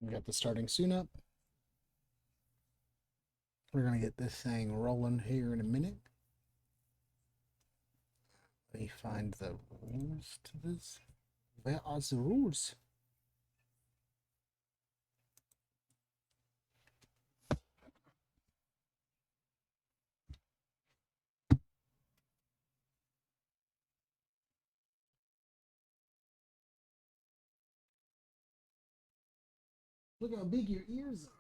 We got the starting soon up. We're gonna get this thing rolling here in a minute. Let me find the rules to this. Where are the rules? Look how big your ears are.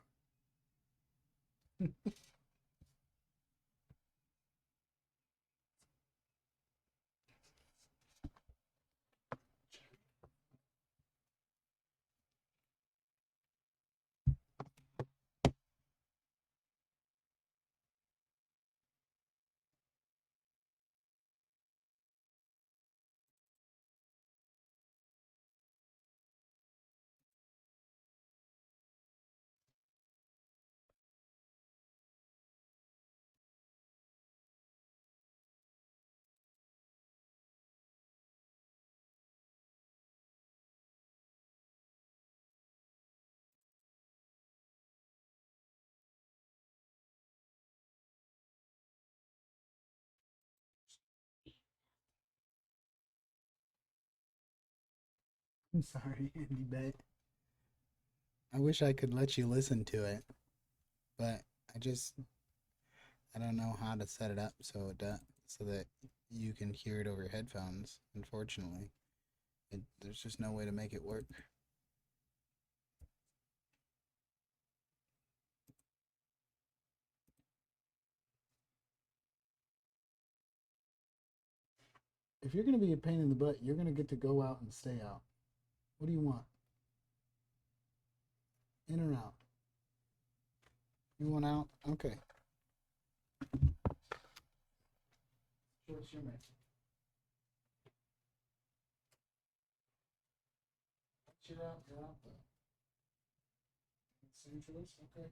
I'm sorry, Andy, but I wish I could let you listen to it, but I don't know how to set it up so that you can hear it over your headphones. Unfortunately, there's just no way to make it work. If you're gonna be a pain in the butt, you're gonna get to go out and stay out. What do you want? In or out? You want out? Okay. Choice you're making. You're out. You're out though. Same choice. Okay.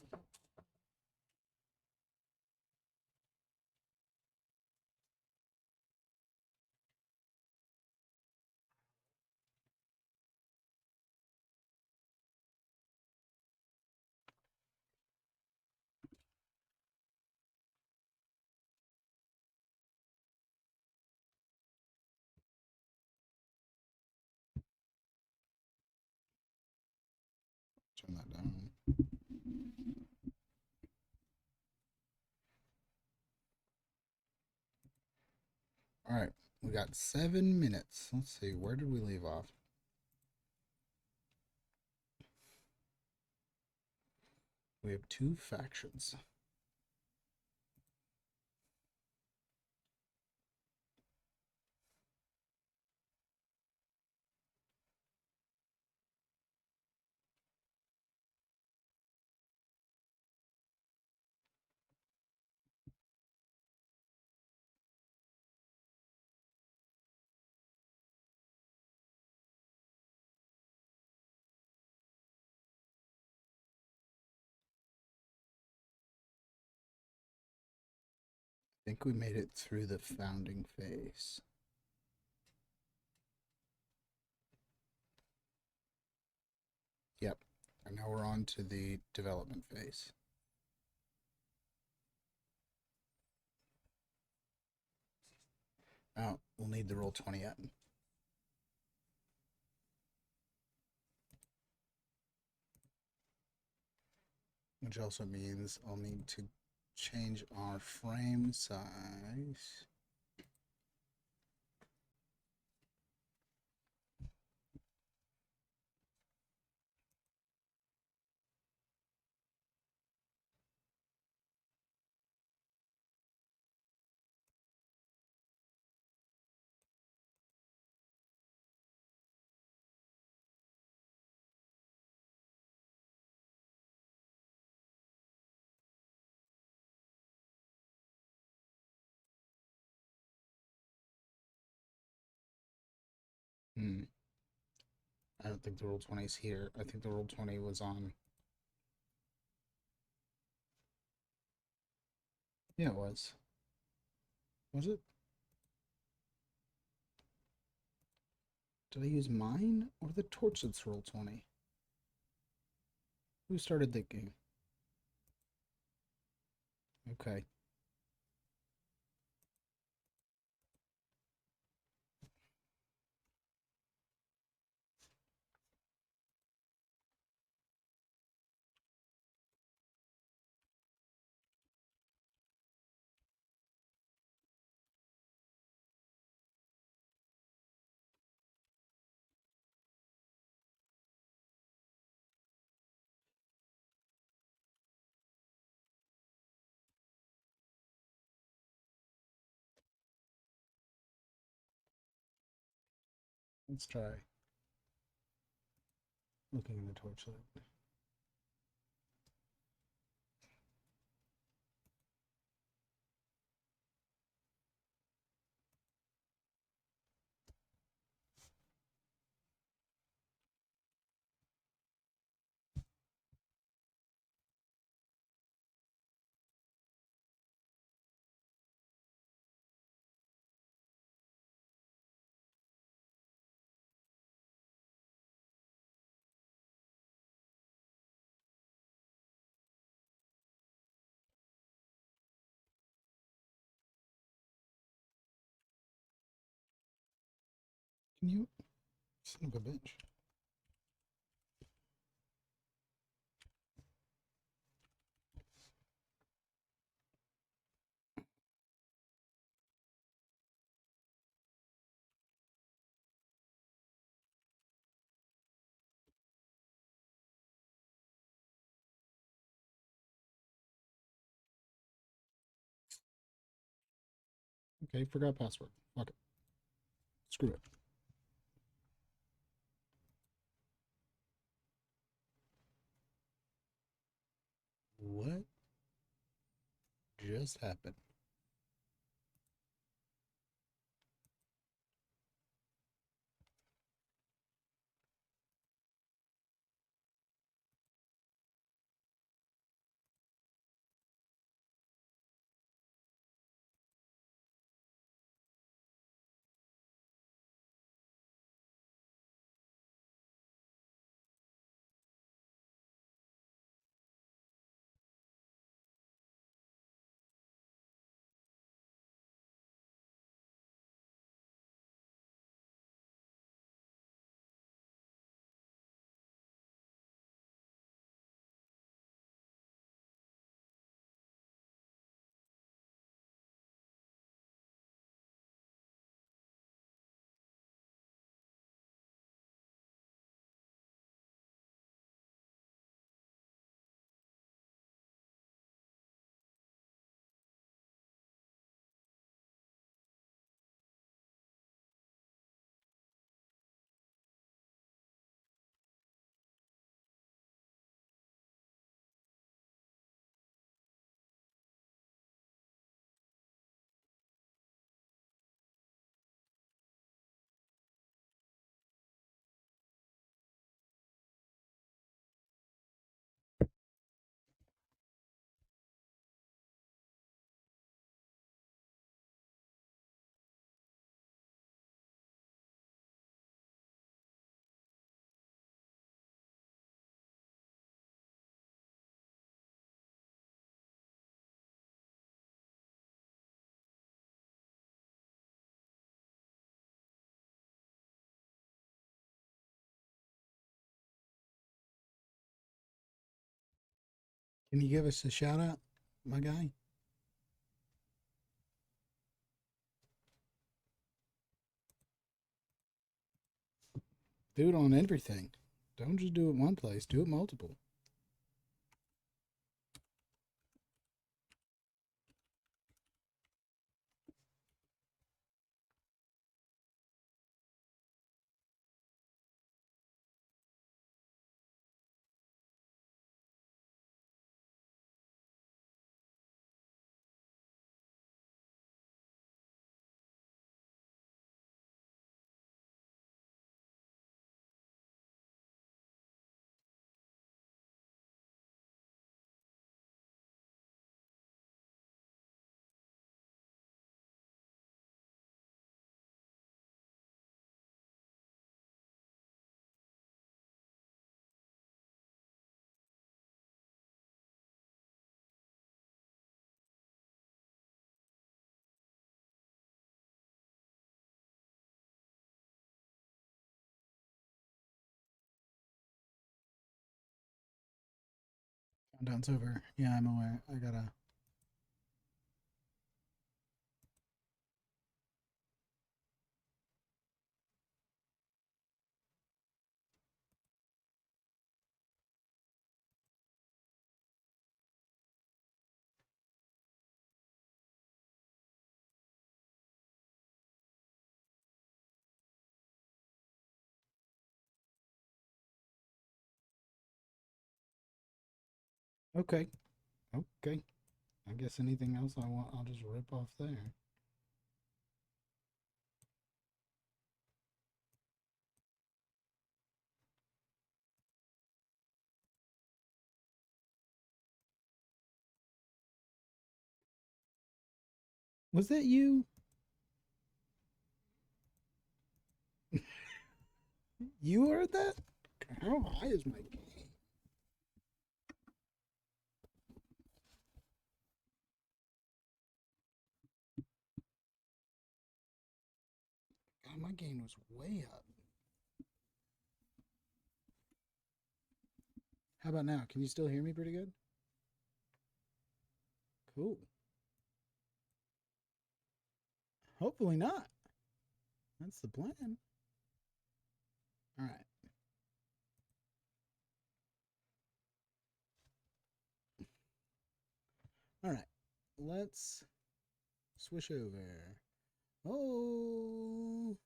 Turn that down. All right. We got 7 minutes. Let's see. Where did we leave off? We have two factions. I think we made it through the founding phase. Yep. And now we're on to the development phase. Oh, we'll need the roll 20 up. Which also means I'll need to change our frame size. Hmm. I don't think the roll 20 is here. I think the roll 20 was on. Yeah, it was. Was it? Did I use mine or the Torchlight's roll 20? Who started the game? Okay. Let's try looking in the torchlight. Can you, son of a bitch? Okay, forgot password. Fuck it. Screw it. What just happened? Can you give us a shout out, my guy? Do it on everything. Don't just do it one place. Do it multiple. Countdown's over. Yeah, I'm aware. I gotta. Okay. Okay. I guess anything else I want, I'll just rip off there. Was that you? You heard that? How high is my game? God, my gain was way up. How about now? Can you still hear me pretty good? Cool. Hopefully not. That's the plan. All right. All right. Let's switch over. Oh.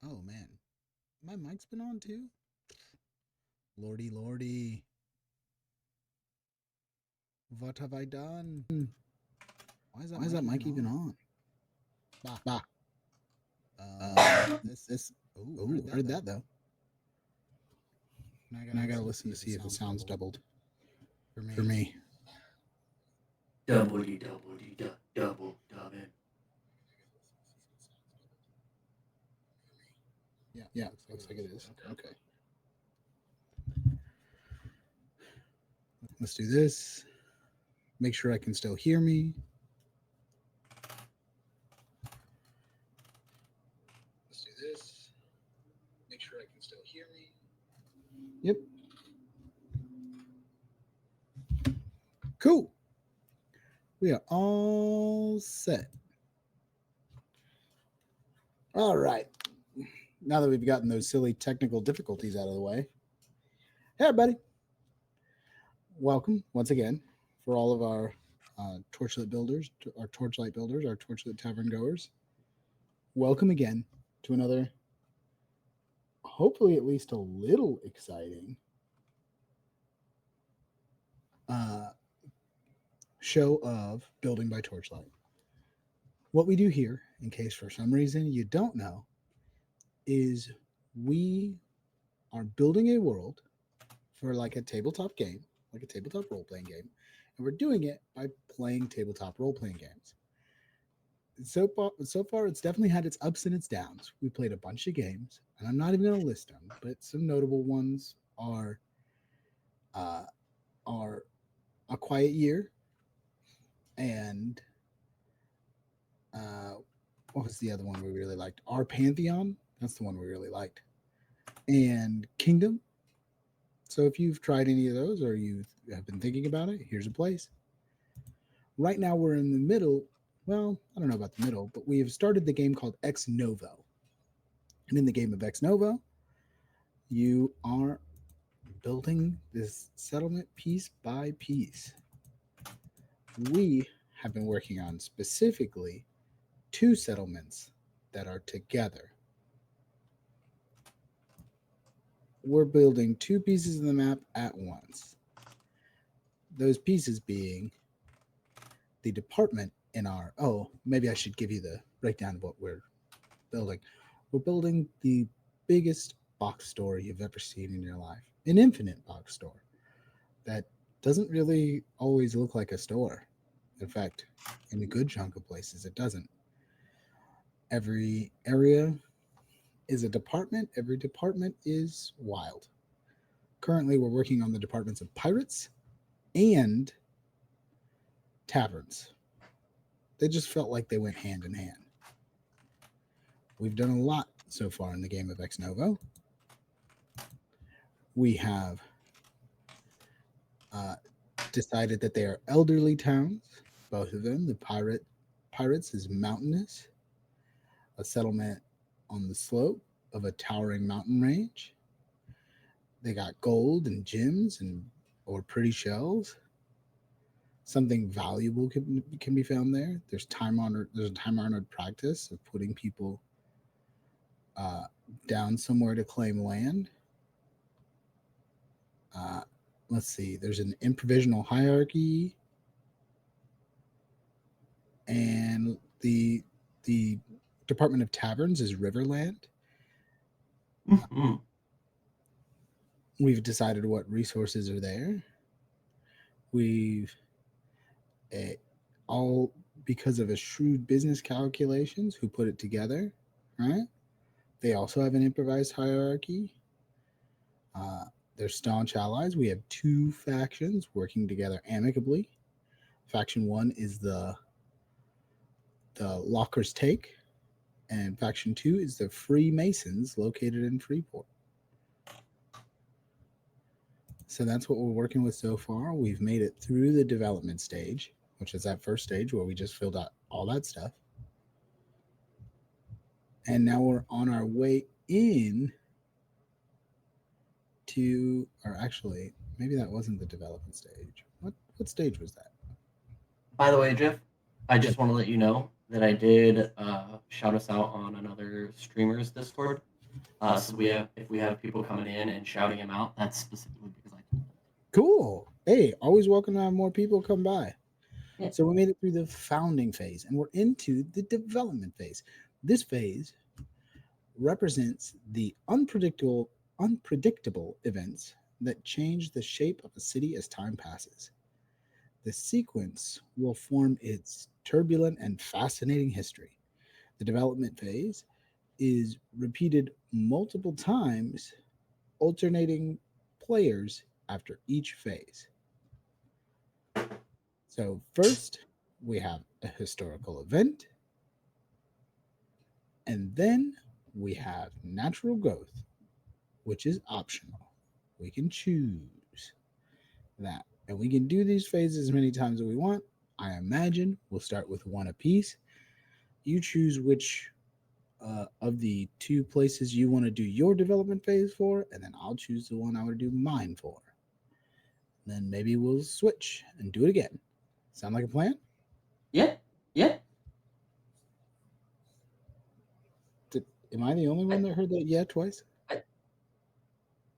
Oh, man. My mic's been on too? Lordy, lordy. What have I done? Why is that mic even on? Bah. Bah. This. Oh, heard that though. Now I gotta listen to see if it sounds doubled. For me. Double double double double. Yeah, looks like it is. Okay. Let's do this. Make sure I can still hear me. Let's do this. Make sure I can still hear me. Yep. Cool. We are all set. All right. Now that we've gotten those silly technical difficulties out of the way, hey, everybody. Welcome once again for all of our Torchlight builders, our Torchlight builders, our Torchlight Tavern goers. Welcome again to another, hopefully at least a little exciting uh, show of Building by Torchlight. What we do here, in case for some reason you don't know, is we are building a world for like a tabletop game, like a tabletop role playing game, and we're doing it by playing tabletop role playing games. So far, it's definitely had its ups and its downs. We played a bunch of games, and I'm not even going to list them, but some notable ones uh, are A Quiet Year and uh, what was the other one we really liked? Our Pantheon. That's the one we really liked, and Kingdom. So if you've tried any of those or you have been thinking about it, here's a place. Right now we're in the middle. Well, I don't know about the middle, but we have started the game called Ex Novo. And in the game of Ex Novo, you are building this settlement piece by piece. We have been working on specifically two settlements that are together. We're building two pieces of the map at once. Those pieces being the department in our. Oh, maybe I should give you the breakdown of what we're building. We're building the biggest box store you've ever seen in your life, an infinite box store that doesn't really always look like a store. In fact, in a good chunk of places, it doesn't. Every area is a department, every department is wild. Currently, we're working on the departments of pirates and taverns. They just felt like they went hand in hand. We've done a lot so far in the game of Ex Novo. We have decided that they are elderly towns, both of them. The pirates is mountainous, a settlement on the slope of a towering mountain range. They got gold and gems and or pretty shells. Something valuable can be found there. There's a time honored practice of putting people uh, down somewhere to claim land. Uh, let's see. There's an improvisational hierarchy, and the Department of Taverns is Riverland. Mm-hmm. We've decided what resources are there. We've uh, all because of a shrewd business calculations who put it together, right? They also have an improvised hierarchy. Uh, they're staunch allies. We have two factions working together amicably. Faction one is the Lockers Take, and faction two is the Freemasons located in Freeport. So that's what we're working with so far. We've made it through the development stage, which is that first stage where we just filled out all that stuff. And now we're on our way in to, or actually, maybe that wasn't the development stage. What stage was that? By the way, Jeff, I Yes. just want to let you know that I did shout us out on another streamer's Discord. So if we have people coming in and shouting him out, that's specifically because I told them. Cool. Hey, always welcome to have more people come by. Yeah. So we made it through the founding phase and we're into the development phase. This phase represents the unpredictable events that change the shape of a city as time passes. The sequence will form its turbulent and fascinating history. The development phase is repeated multiple times, alternating players after each phase. So, first, we have a historical event, and then we have natural growth, which is optional. We can choose that. And we can do these phases as many times as we want. I imagine we'll start with one apiece. You choose which of the two places you want to do your development phase for, and then I'll choose the one I want to do mine for. Then maybe we'll switch and do it again. Sound like a plan? Yeah, yeah. Did, am I the only one I, that heard that yeah twice? I,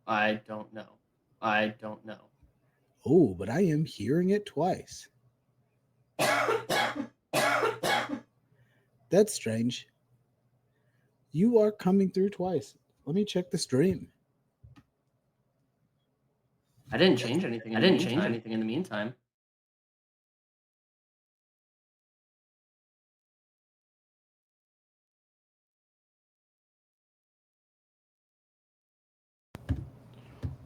I don't know. I don't know. Oh, but I am hearing it twice. That's strange. You are coming through twice. Let me check the stream. I didn't change anything in the meantime.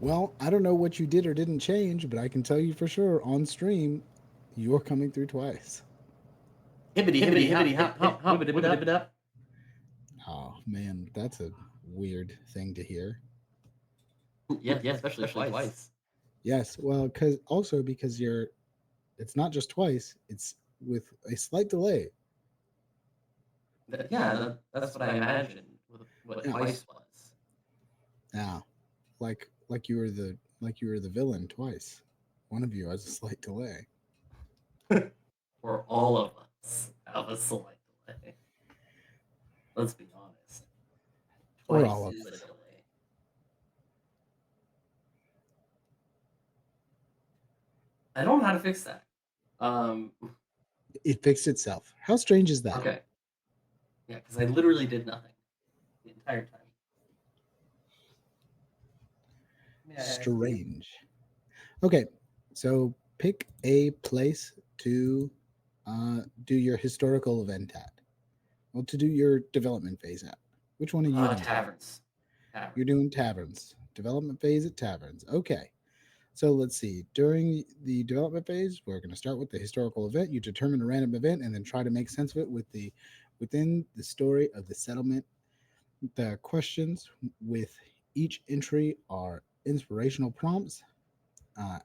Well, I don't know what you did or didn't change, but I can tell you for sure on stream, you're coming through twice. Hibbity hibbity hop hop hop wibbity up. Oh man, that's a weird thing to hear. Yeah, especially twice. Yes, well, because you're, it's not just twice; it's with a slight delay. That's what I imagined. What Yeah, twice was. yeah, like you were the villain twice. One of you has a slight delay. Or all of us have a slight delay. Let's be honest. Or Twice all of is a us. delay. I don't know how to fix that. Um, It fixed itself. How strange is that? okay. Yeah, because I literally did nothing the entire time. May I ask you? Strange. Okay, so pick a place to do your historical event at. Well, to do your development phase at. Which one are you doing? Taverns. You're doing taverns. Development phase at taverns. Okay. So let's see. During the development phase, we're going to start with the historical event. You determine a random event and then try to make sense of it within the story of the settlement. The questions with each entry are inspirational prompts.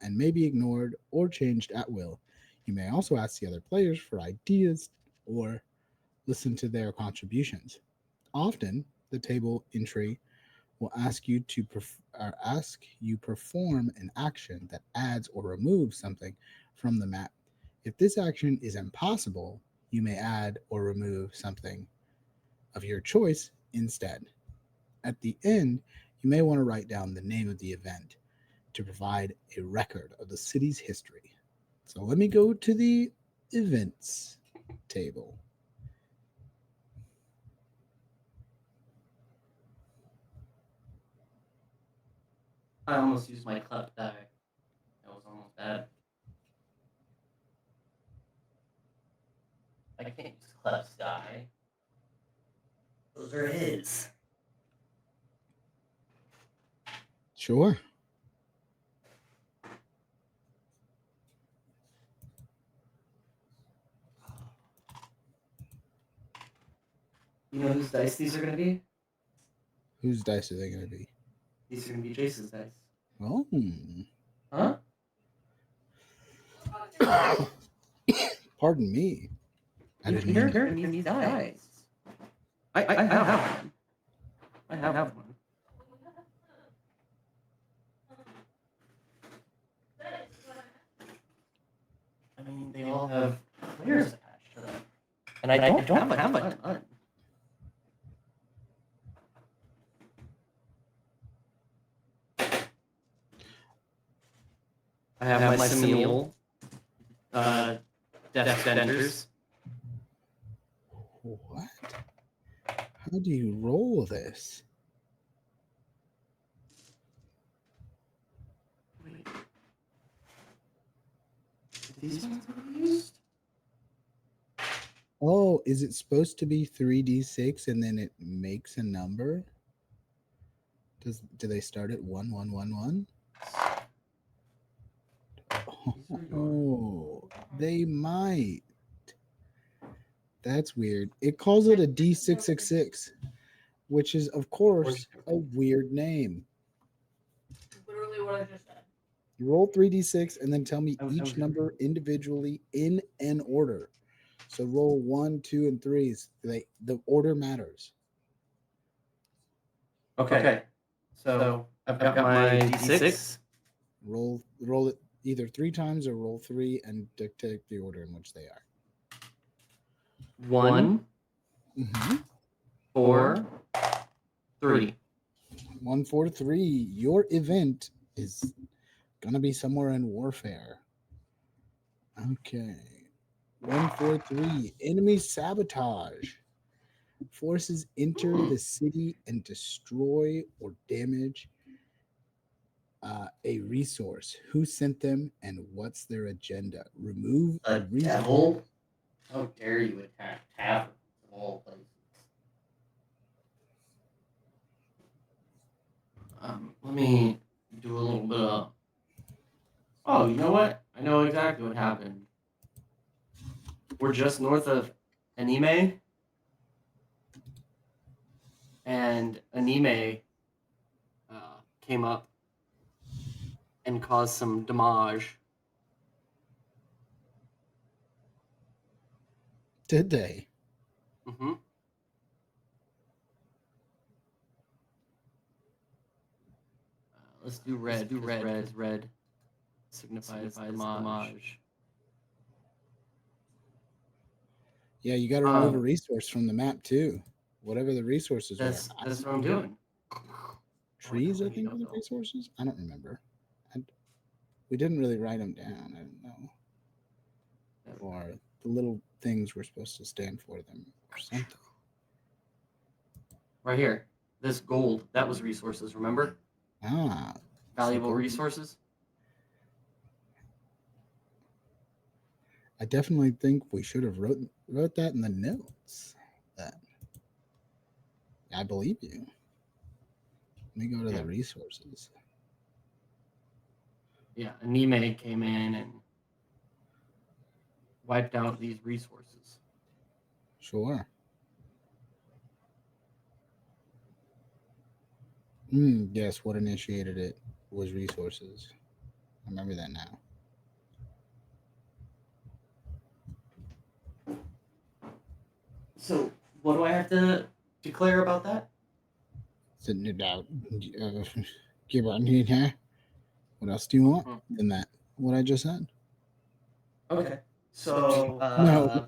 and may be ignored or changed at will. You may also ask the other players for ideas or listen to their contributions. Often, the table entry will ask you perform an action that adds or removes something from the map. If this action is impossible, you may add or remove something of your choice instead. At the end, you may want to write down the name of the event to provide a record of the city's history. So let me go to the events table. I almost used my clef die. That was almost bad. I can't use clef's die. Those are his. Sure. You know whose dice these are going to be? Whose dice are they going to be? These are going to be Jace's dice. Oh. Huh? Pardon me. I didn't mean Here in these dice. I have one. I have one. I mean, they all have players attached to them. And I don't have a ton. I have my Semil, Death Denters. What? How do you roll this? Wait. These ones are used? Oh, is it supposed to be 3d6 and then it makes a number? Do they start at 1 1 1 1? Oh, they might. That's weird. It calls it a D666, which is, of course, a weird name. Literally what I just said. You roll 3d6 and then tell me each number individually in an order. So roll 1, 2, and 3s. The order matters. Okay. So I've got my D6. Roll it either 3 times or roll 3 and dictate the order in which they are. 1, 4, 3. 1, 4, 3. Your event is gonna be somewhere in warfare. Okay. 1, 4, 3. Enemy sabotage. Forces enter the city and destroy or damage a resource. Who sent them and what's their agenda? Remove A devil? How dare you attack taverns of all places? Let me do a little bit of. Oh, you know what? I know exactly what happened. We're just north of Anime, and Anime came up and caused some damage. Did they? Mm-hmm. Let's do red. Red signifies damage. Yeah, you got to remove a resource from the map too. Whatever the resources were. That's what I'm doing. Trees, I think, were the resources. I don't remember. We didn't really write them down. I don't know. Or the little things we're supposed to stand for them or something. Right here. This gold, that was resources, remember? Ah. Valuable resources? I definitely think we should have wrote that in the notes. That I believe you. Let me go to the resources. Yeah, Anime came in and wiped out these resources. Sure. Yes, what initiated it was resources. I remember that now. So, what do I have to declare about that? Sitting it out. Give on here. What else do you want than that? What I just said? Okay. So, No.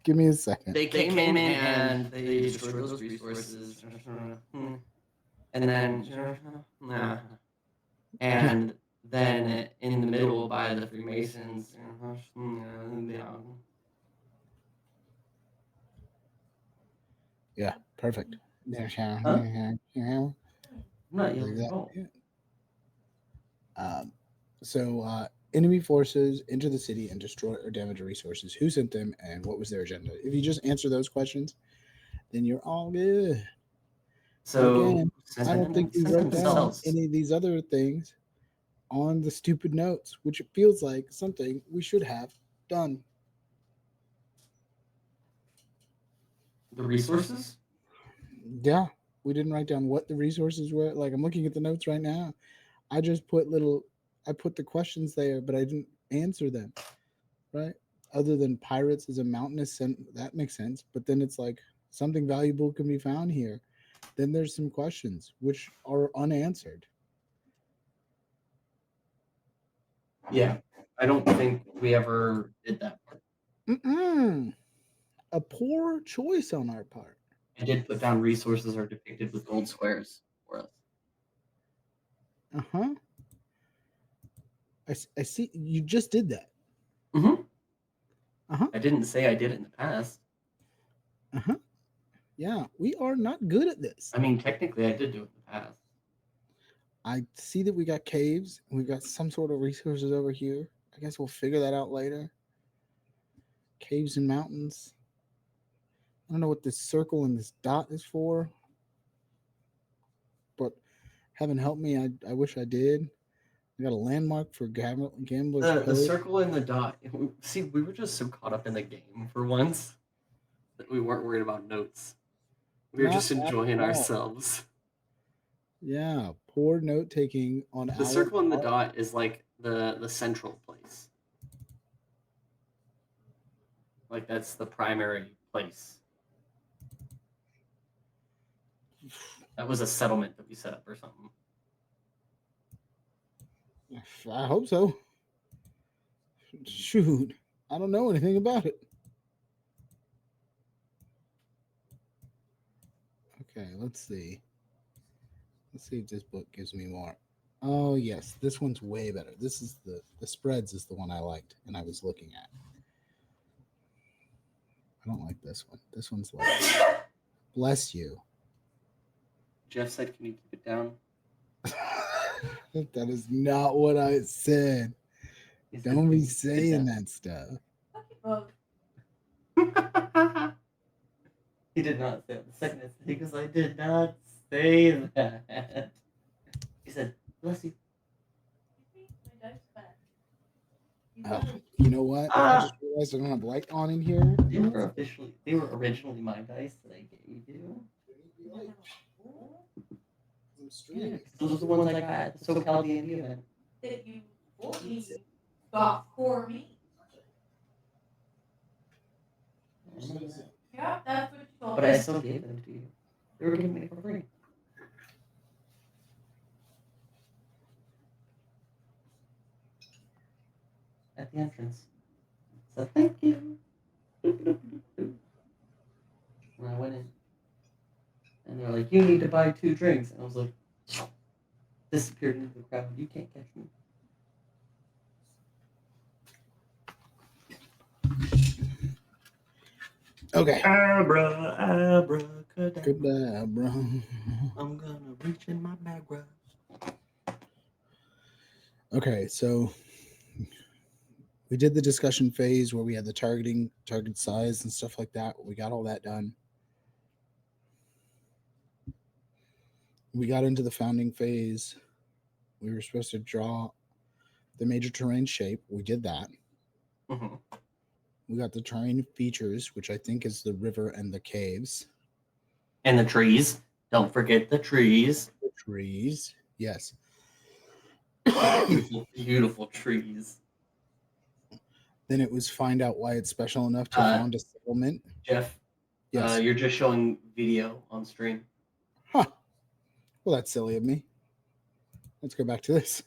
Give me a second. they came in and they destroyed those resources. And then, and then in the middle by the Freemasons. Yeah, perfect. Huh? I'm not yelling at all. Enemy forces enter the city and destroy or damage resources. Who sent them and what was their agenda? If you just answer those questions, then you're all good. So, again, I don't think we sent wrote down themselves. any of these other things on the stupid notes, which it feels like something we should have done. The resources? Yeah, we didn't write down what the resources were. Like I'm looking at the notes right now. I put the questions there, but I didn't answer them. Right? Other than pirates is a mountainous, that makes sense. But then it's like something valuable can be found here. Then there's some questions which are unanswered. Yeah. I don't think we ever did that part. A poor choice on our part. I did put down resources are depicted with gold squares for us. Uh-huh. I see you just did that. Mm-hmm. Uh-huh. I didn't say I did it in the past. Uh-huh. Yeah, we are not good at this. I mean, technically, I did do it in the past. I see that we got caves. We've got some sort of resources over here. I guess we'll figure that out later. Caves and mountains. I don't know what this circle and this dot is for, but heaven help me, I wish I did. I got a landmark for Gambler's The Cove. circle and the dot. See, we were just so caught up in the game for once that we weren't worried about notes. We were Not just at enjoying all. ourselves. Yeah, poor note taking on The circle and the dot is like the central place. Like that's the primary place. That was a settlement that we set up or something. I hope so. Shoot, I don't know anything about it. Okay, let's see. Let's see if this book gives me more. Oh yes, this one's way better. This is the spreads is the one I liked and I was looking at. I don't like this one. This one's like bless you. Jeff said, "Can you keep it down?" That is not what I said. Don't be saying that stuff. He did not say it the second I said because I did not say that. He said, "Bless you." Oh, you know what? I just realized I don't have light on in here. They were originally my dice that I gave you. Yeah, those are the ones I got at the SoCal D&D event. That you got for me. Yeah, that's what you told But me. I still gave them to you. They were giving me for free. At the entrance. So thank you. And I went in. And they're like, you need to buy 2 drinks. And I was like, disappeared into the crowd. You can't catch me. Okay. Abracadabra. I'm gonna reach in my bag. Okay, so we did the discussion phase where we had the target size and stuff like that. We got all that done. We got into the founding phase. We were supposed to draw the major terrain shape. We did that. Mm-hmm. We got the terrain features, which I think is the river and the caves. And the trees. Don't forget the trees. The trees. Yes. Beautiful, beautiful trees. Then it was find out why it's special enough to Uh, found a settlement. Jeff, Yes. you're just showing video on stream. Huh. Well, that's silly of me. Let's go back to this.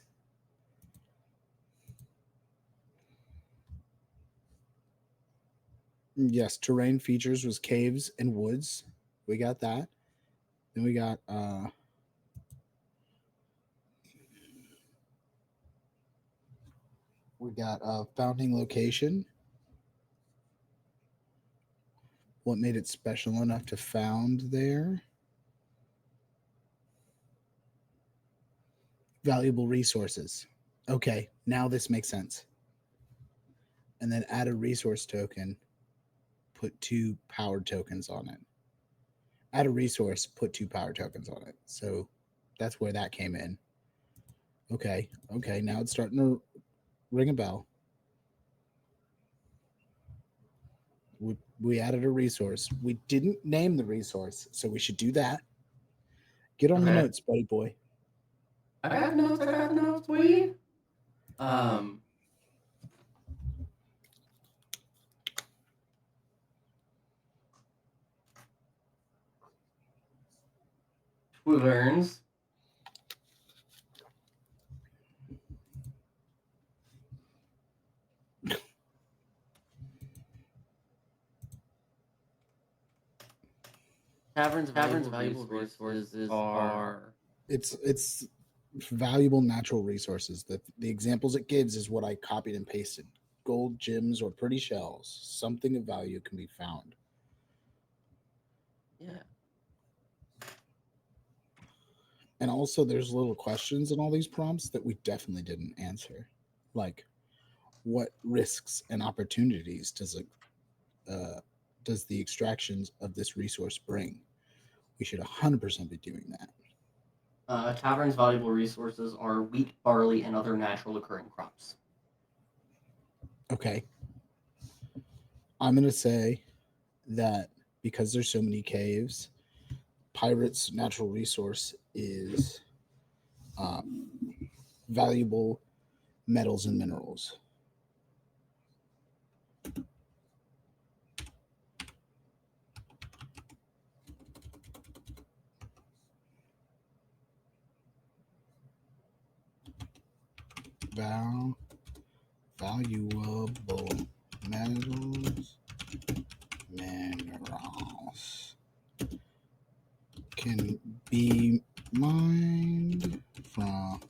Yes, terrain features was caves and woods. We got that. Then we got founding location. What made it special enough to found there? Valuable resources. Okay, now this makes sense. And then add a resource token, put 2 power tokens on it. Add a resource, put 2 power tokens on it. So that's where that came in. Okay, now it's starting to ring a bell. We added a resource. We didn't name the resource, so we should do that. Get on the Okay. notes, buddy boy. I got notes, boy. Wyverns. Taverns valuable resources are It's valuable natural resources. The examples it gives is what I copied and pasted. Gold, gems, or pretty shells. Something of value can be found. yeah. And also, there's little questions in all these prompts that we definitely didn't answer. Like, what risks and opportunities does the extractions of this resource bring? We should 100% be doing that. Taverns valuable resources are wheat, barley, and other natural occurring crops. Okay. I'm going to say that because there's so many caves, pirates' natural resource is valuable metals and minerals. Valuable minerals can be mined from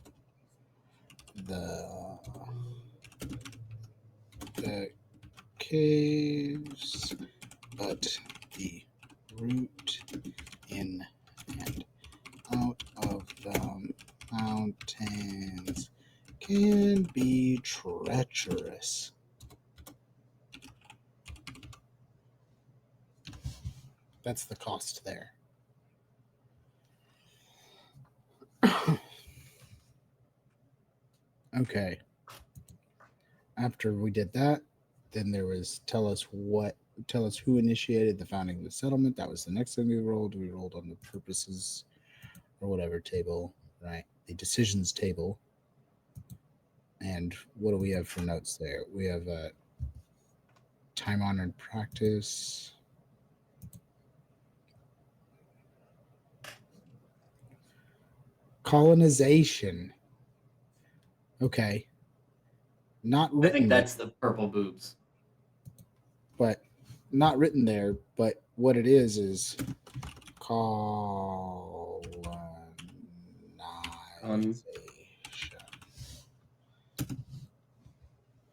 the caves, but the route in and out of the mountains can be treacherous. That's the cost there. Okay. After we did that, then there was tell us who initiated the founding of the settlement. That was the next thing we rolled. We rolled on the purposes or whatever table, right? The decisions table. And what do we have for notes there? We have time honored practice. Colonization. Okay. Not I written think that's the purple boobs. but not written there, but what it is colonization.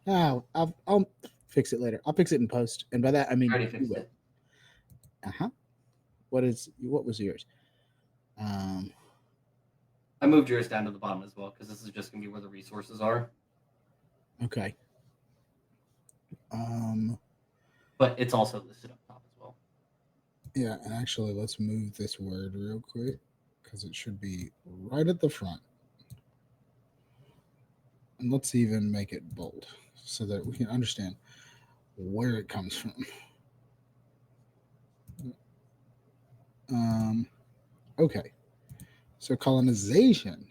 Oh, I'll fix it later. I'll fix it in post, and by that I mean I already fixed it. What was yours? I moved yours down to the bottom as well because this is just gonna be where the resources are. Okay. But it's also listed up top as well. Yeah, and actually, let's move this word real quick because it should be right at the front. And let's even make it bold so that we can understand where it comes from. Okay. So colonization.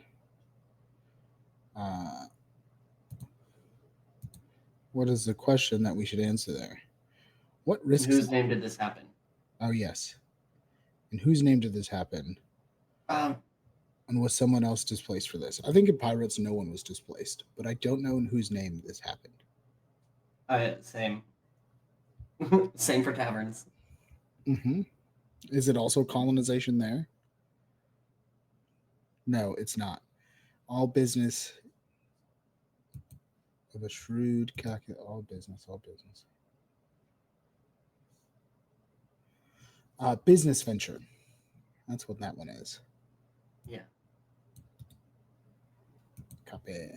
Uh, what is the question that we should answer there? What In risks? whose name did this happen? Oh yes. In whose name did this happen? And was someone else displaced for this? I think in Pirates, no one was displaced, but I don't know in whose name this happened. Same. Same for taverns. Mm-hmm. Is it also colonization there? No, it's not. All business of a shrewd calculate. All business. Business venture. That's what that one is. Yeah. Copy.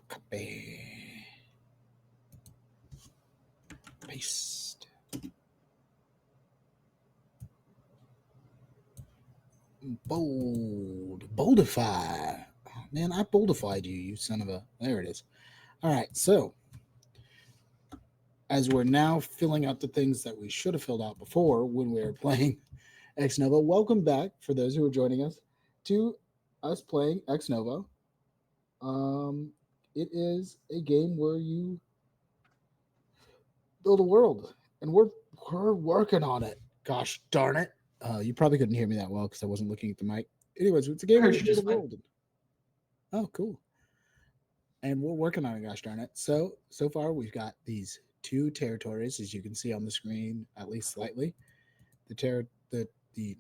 Copy. Paste. Boldify. Oh, man, I boldified you, you son of a. There it is. All right, so as we're now filling out the things that we should have filled out before when we were playing Ex Novo, welcome back for those who are joining us to us playing Ex Novo. It is a game where you build a world, and we're working on it. Gosh darn it! You probably couldn't hear me that well because I wasn't looking at the mic. Anyways, it's a game where Heard you you build a just fine. world. Oh, cool. And we're working on it. Gosh darn it! So far we've got these 2 territories, as you can see on the screen, at least slightly. The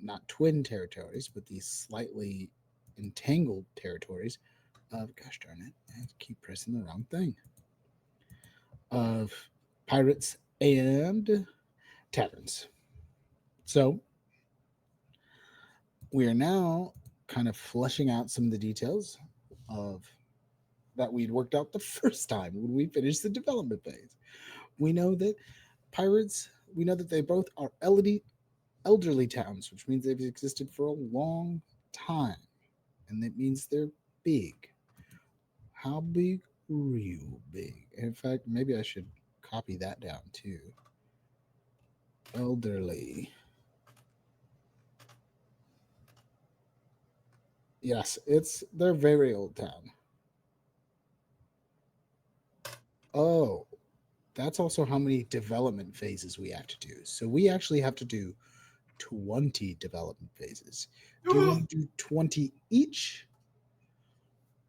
not twin territories, but these slightly entangled territories of, gosh darn it, I keep pressing the wrong thing, of pirates and taverns. So we are now kind of fleshing out some of the details of that we'd worked out the first time when we finished the development phase. We know that they both are elderly towns, which means they've existed for a long time. And that means they're big. How big? Real big. In fact, maybe I should copy that down too. Elderly. Yes, they're very old town. Oh, that's also how many development phases we have to do. So we actually have to do 20 development phases. Do you want to do 20 each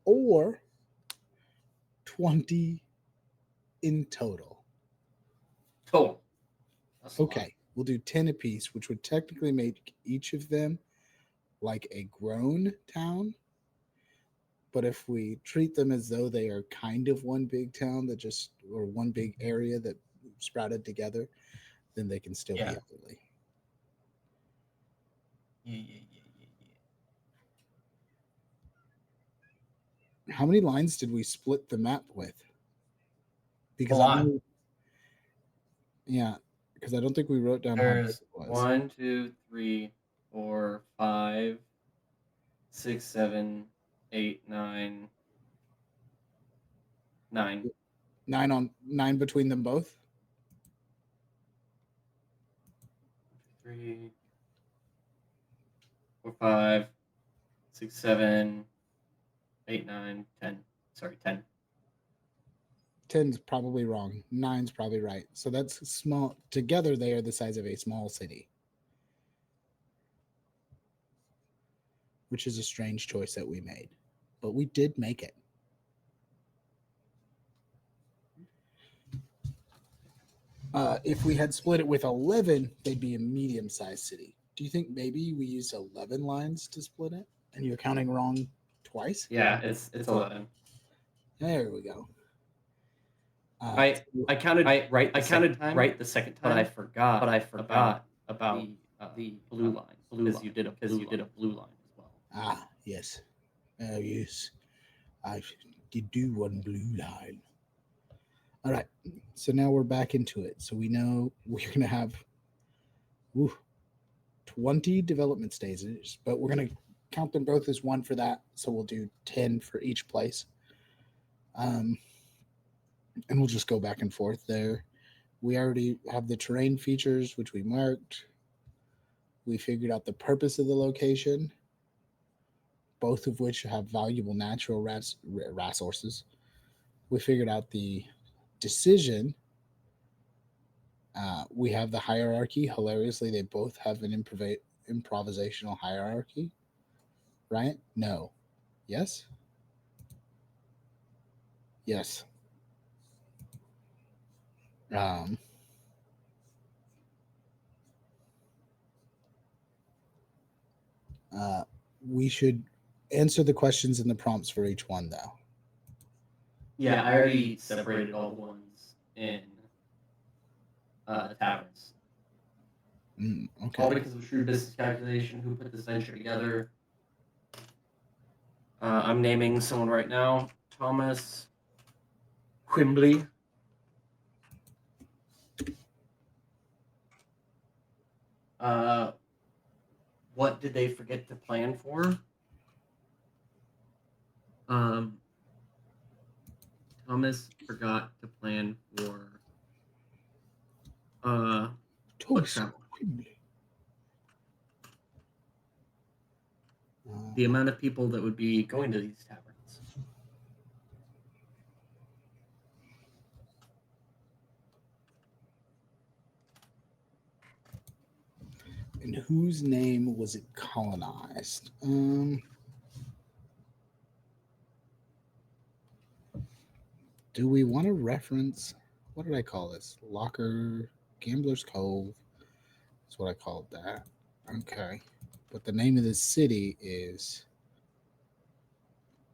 or 20 in total? Total. That's a lot. Okay, we'll do 10 apiece, which would technically make each of them like a grown town. But if we treat them as though they are kind of one big town or one big area that sprouted together, then they can still be Yeah. elderly. Yeah. How many lines did we split the map with? Because A lot. because I don't think we wrote down how big There's it was. 1, 2, 3, 4, 5, 6, 7, 8, 9, 9. 9 between them both. 3, 4, 5, 6, 7, 8, 9, 10. Sorry, 10. 10's probably wrong. 9's probably right. So that's small. Together, they are the size of a small city, which is a strange choice that we made, but we did make it. If we had split it with 11, they'd be a medium-sized city. Do you think maybe we used 11 lines to split it, and you're counting wrong twice? Yeah, it's 11. There we go. I counted right. I counted right the second time, but I forgot about the blue line because you did a blue line as well. Ah, yes. Yes. I did do one blue line. All right. So now we're back into it. So we know we're going to have 20 development stages, but we're going to count them both as one for that. So we'll do 10 for each place. And we'll just go back and forth there. We already have the terrain features, which we marked. We figured out the purpose of the location. both of which have valuable natural resources. We figured out the decision. We have the hierarchy. Hilariously, they both have an improvisational hierarchy, right? No. Yes? Yes. Um, we should answer the questions in the prompts for each one, though. Yeah, I already separated all the ones in taverns. Okay. All because of shrewd business calculation. Who put this venture together? I'm naming someone right now. Thomas Quimbley. What did they forget to plan for? Thomas forgot to plan for foot travel. The amount of people that would be going to these taverns. In whose name was it colonized? Do we want to reference, what did I call this? Locker, Gambler's Cove. That's what I called that. Okay. But the name of the city is,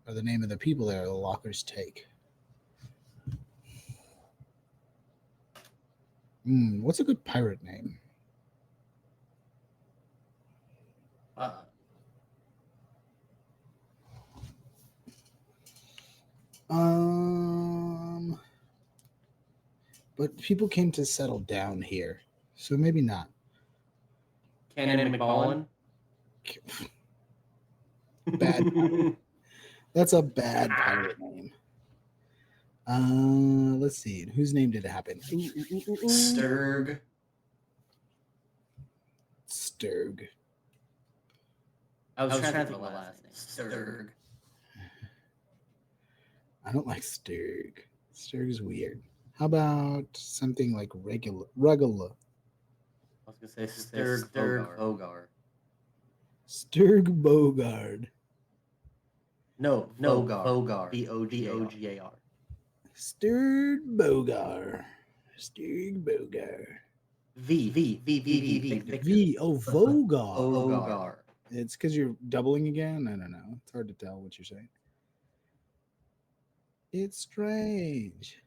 or the name of the people there, the Lockers Take. What's a good pirate name? But people came to settle down here, so maybe not. Cannon McMullen. Bad. That's a bad pirate name. Let's see. Whose name did it happen? Sturg. Sturg. I was trying to think of the last name. Sturg. I don't like Sturg. Sturg is weird. How about something like Regula? I was gonna say Sturg Vogar. Sturg Bogard. No, Vogar. Bogar. Sturg Bogar. Sturg Bogar. V. Oh, Vogar. Vogar. It's because you're doubling again? I don't know. It's hard to tell what you're saying. It's strange.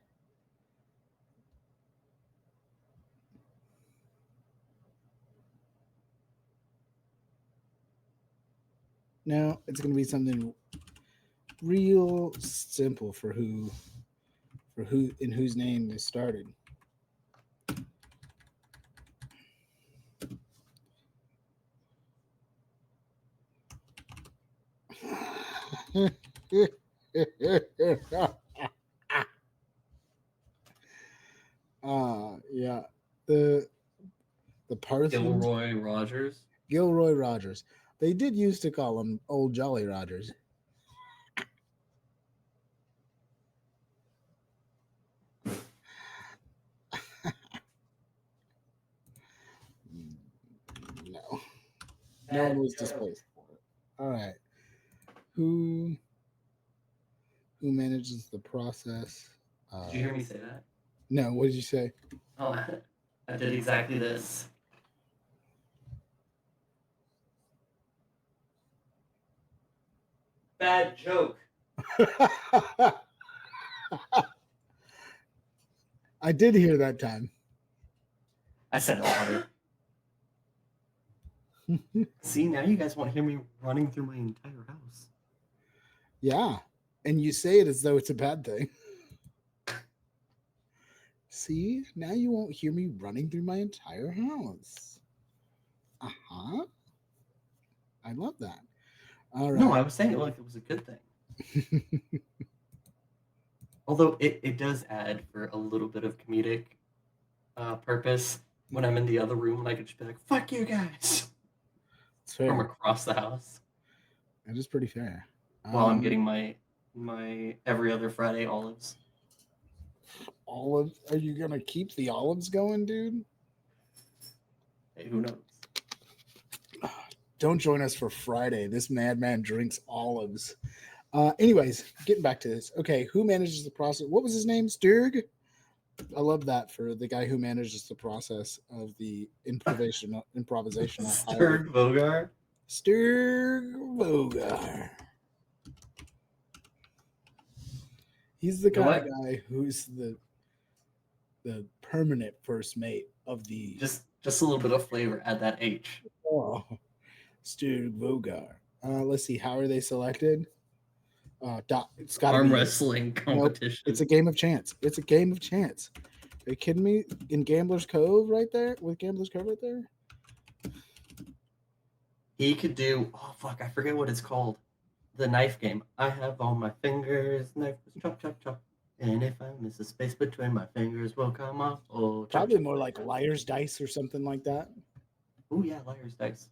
No, it's going to be something real simple for who in whose name this started. Yeah. The Parsons. Gilroy Rogers. They did used to call him Old Jolly Rogers. No. No one was displaced for it. All right. Who manages the process? Did you hear me say that? No, what did you say? Oh, I did exactly this. Bad joke. I did hear that time. I said no harder. See, now you guys won't hear me running through my entire house. Yeah, and you say it as though it's a bad thing. See, now you won't hear me running through my entire house. Uh-huh. I love that. All right. No, I was saying it like it was a good thing. Although it does add for a little bit of comedic purpose when I'm in the other room and I could just be like, fuck you guys. It's fair. From across the house. That is pretty fair. While I'm getting my every other Friday olives. olives. Are you gonna keep the olives going, dude? Hey, who knows? Don't join us for Friday. This madman drinks olives. Anyways, getting back to this. Okay, who manages the process? What was his name? Sturg? I love that for the guy who manages the process of the improvisational Sturg Vogar. Sturg Vogar. He's the You know kind of what? guy who's the permanent first mate of the Just a little bit of flavor. Add that H. oh, Sturg Vogar. Let's see, how are they selected? It's got to Arm be wrestling nope. competition. It's a game of chance. It's a game of chance. Are you kidding me? In Gambler's Cove, right there, with Gambler's Cove, right there. He could do. Oh fuck! I forget what it's called. The knife game. I have all my fingers. Knife, chop, chop, chop. And if I miss a space between my fingers, will come off. Oh, chop, Probably chop, more chop, like chop. Liar's Dice or something like that. Oh yeah, liar's dice.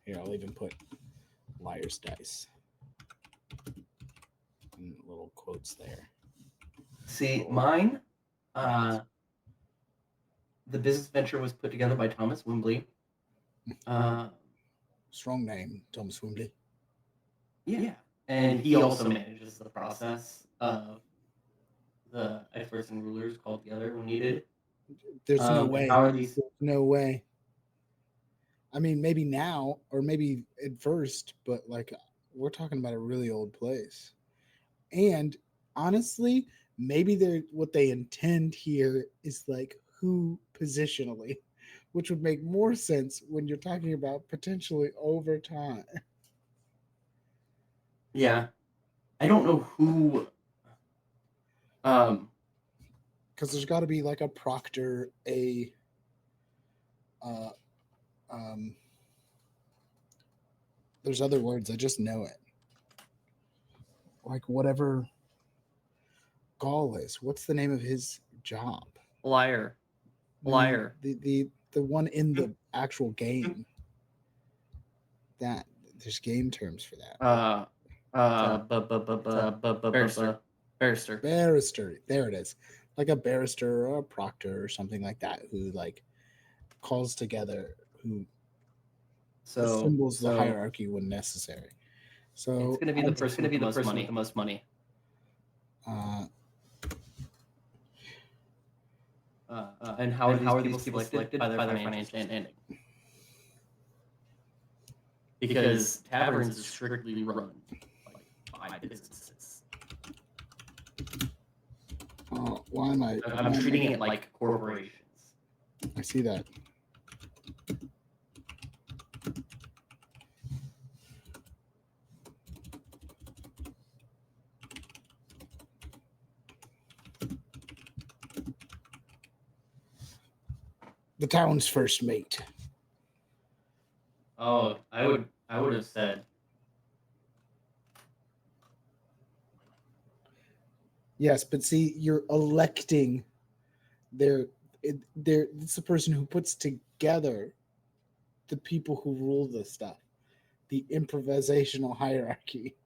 Here, I'll even put Liar's Dice. And little quotes there. See, mine. The business venture was put together by Thomas Wimbley. Strong name, Thomas Wimbley. Yeah, and he also manages the process of the experts and rulers called together when needed. There's no way. How are these? There's no way. I mean, maybe now or maybe at first, but like we're talking about a really old place. And honestly, maybe they're what they intend here is like who positionally, which would make more sense when you're talking about potentially over time. Yeah, I don't know who. Because there's got to be like a proctor, a uh, um, there's other words. I just know it. Like whatever Gaul is. What's the name of his job? Liar. No, Liar. the one in the actual game. That there's game terms for that. Barrister. Barrister. There it is. Like a barrister or a proctor or something like that who like calls together, who assembles the hierarchy when necessary. So it's going to be the person with the most money. And how are these people selected by their financial standing? Because taverns is strictly run by businesses. Why am I'm treating it like corporations. I see that. The town's first mate. Oh, I would have said. Yes, but see, you're electing it's the person who puts together the people who rule the stuff, the improvisational hierarchy.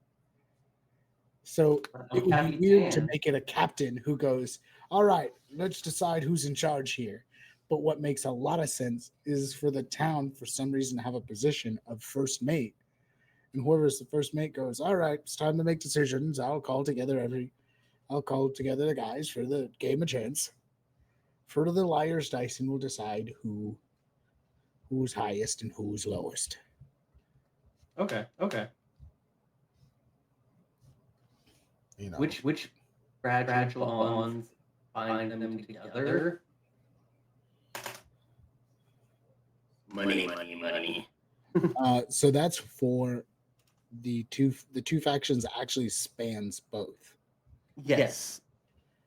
So it would be weird to make it a captain who goes, all right, let's decide who's in charge here. But what makes a lot of sense is for the town, for some reason, to have a position of first mate. And whoever's the first mate goes, all right, it's time to make decisions. I'll call together the guys for the game of chance. For the liar's dice, and we'll decide who's highest and who's lowest. Okay. You know, which fragile bonds bind them together? Money. So that's for the two factions actually spans both. Yes.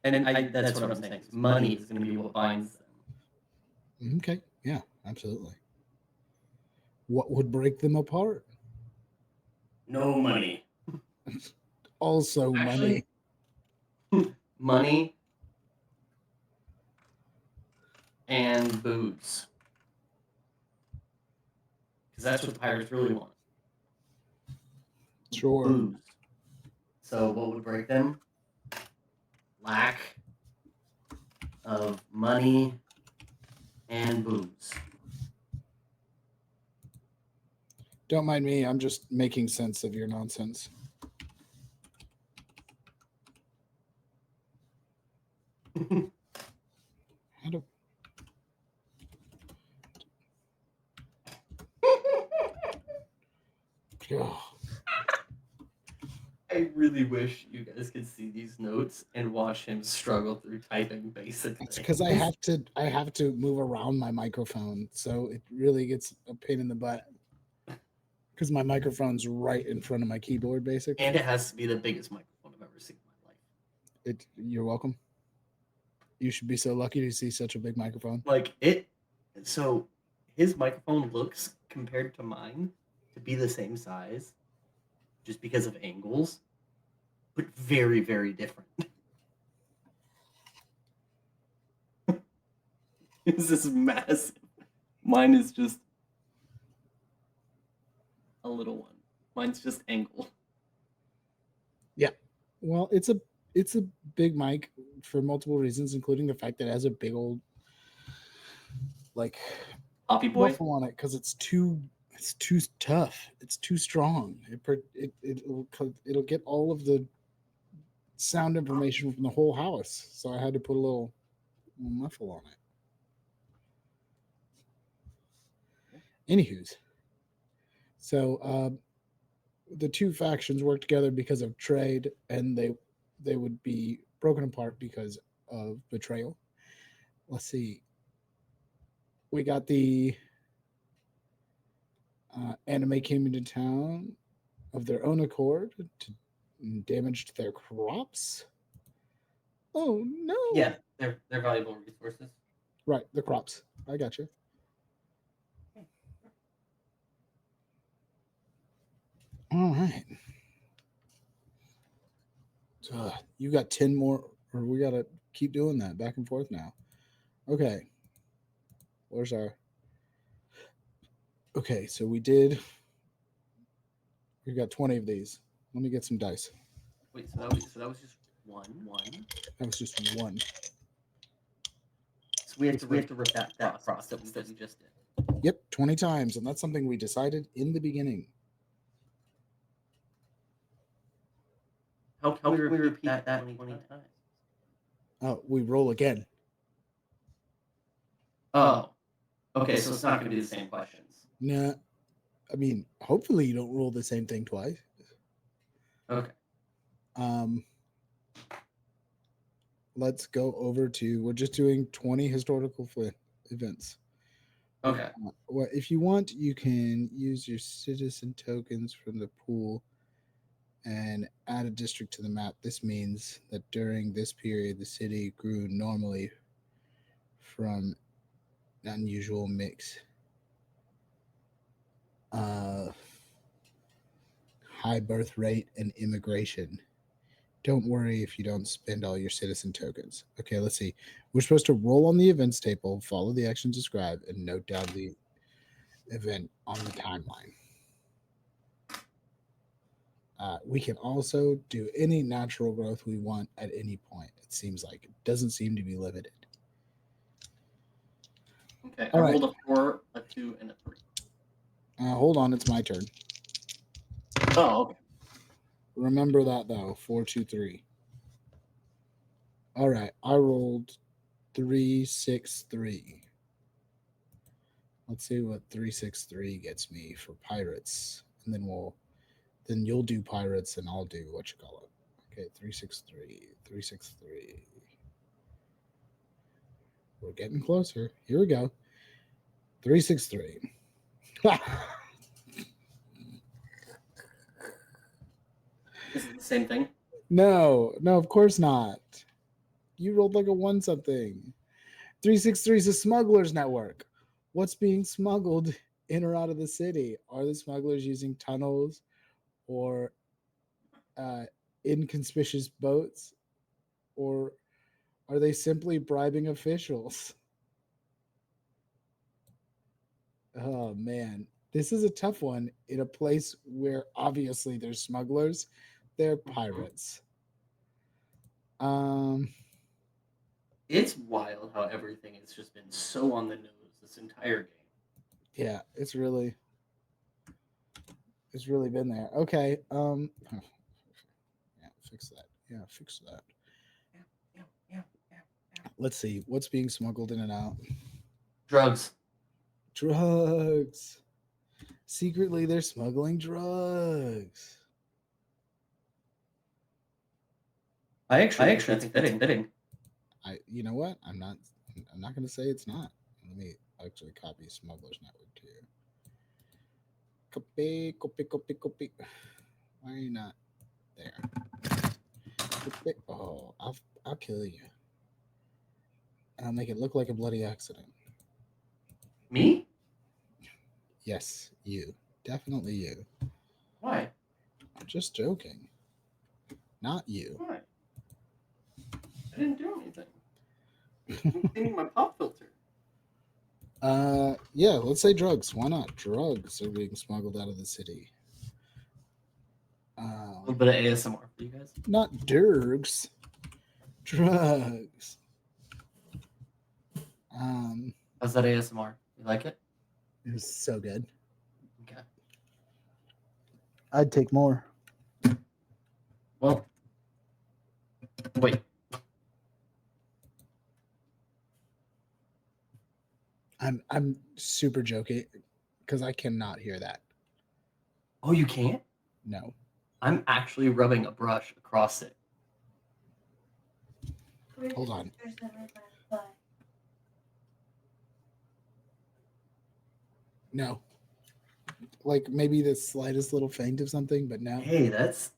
And that's what I'm saying. Money is going to be what binds them. Okay. Yeah, absolutely. What would break them apart? No money. Also Actually, money. Money and booze. Because that's what the pirates really want. Sure. booze. So what would break them? Lack of money and booze. Don't mind me. I'm just making sense of your nonsense. How do... Ugh. I really wish you guys could see these notes and watch him struggle through typing basic It's things. because I have to move around my microphone, so it really gets a pain in the butt. Because my microphone's right in front of my keyboard, basically. And it has to be the biggest microphone I've ever seen in my life. You're welcome. You should be so lucky to see such a big microphone. Like it. So his microphone looks compared to mine to be the same size, just because of angles, but very, very different. This is massive. Mine is just a little one. Mine's just angle. Well, it's a big mic for multiple reasons, including the fact that it has a big old like Poppy boy. muffle on it because it's too tough. It's too strong. It'll get all of the sound information from the whole house. So I had to put a little muffle on it. Anywho's, so the two factions work together because of trade, and they would be broken apart because of betrayal. Let's see. We got the anime came into town of their own accord to damaged their crops. Oh no! Yeah, they're valuable resources. Right, the crops. I got you. All right. So you got 10 more, or we got to keep doing that back and forth now. Okay. Where's our. Okay, so we got 20 of these. Let me get some dice. Wait, so that was just one. That was just one. So we have to rip that process that we just did. Yep, 20 times, and that's something we decided in the beginning. How can we repeat that 20 times? Oh, we roll again. Oh, okay, so it's not going to be the same questions. Nah, I mean, hopefully you don't roll the same thing twice. Okay. Let's go over to, we're just doing 20 historical events. Okay. Well, if you want, you can use your citizen tokens from the pool and add a district to the map. This means that during this period, the city grew normally from an unusual mix. High birth rate and immigration. Don't worry if you don't spend all your citizen tokens. Okay, let's see. We're supposed to roll on the events table, follow the actions described, and note down the event on the timeline. We can also do any natural growth we want at any point. It seems like it doesn't seem to be limited. Okay, All I right. rolled a 4, a 2, and a 3. Hold on, it's my turn. Oh, okay. Remember that though. 4, 2, 3. All right, I rolled 3, 6, 3. Let's see what 3, 6, 3 gets me for pirates, and then you'll do pirates, and I'll do what you call it. Okay, 3, 6, 3, 3, 6, 3. We're getting closer. Here we go. 3, 6, 3. This is the same thing? No, of course not. You rolled like a 1 something. 363 is a smugglers network. What's being smuggled in or out of the city? Are the smugglers using tunnels or inconspicuous boats? Or are they simply bribing officials? Oh, man. This is a tough one in a place where obviously there's smugglers, they're pirates. Um, It's wild how everything has just been so on the nose this entire game. yeah, it's really been there. Okay. Yeah, fix that. Yeah, fix that. Yeah, yeah, yeah, yeah. Let's see what's being smuggled in and out. Drugs. Drugs. Secretly, they're smuggling drugs. I actually think that's fitting. You know what? I'm not going to say it's not. Let me actually copy Smugglers Network to you. Copy. Why are you not there? Copy. Oh, I'll kill you, and I'll make it look like a bloody accident. Me? Yes, you. Definitely you. Why? I'm just joking. Not you. Why? I didn't do anything. I'm cleaning my pop filter. Yeah, let's say drugs. Why not? Drugs are being smuggled out of the city. A little bit of ASMR for you guys. Not dirgs. Drugs. How's that ASMR? You like it? It was so good. Okay. I'd take more. Well, wait. I'm super joking because I cannot hear that. Oh, you can't? No. I'm actually rubbing a brush across it. Hold on. No. Like maybe the slightest little faint of something, but no. Hey, that's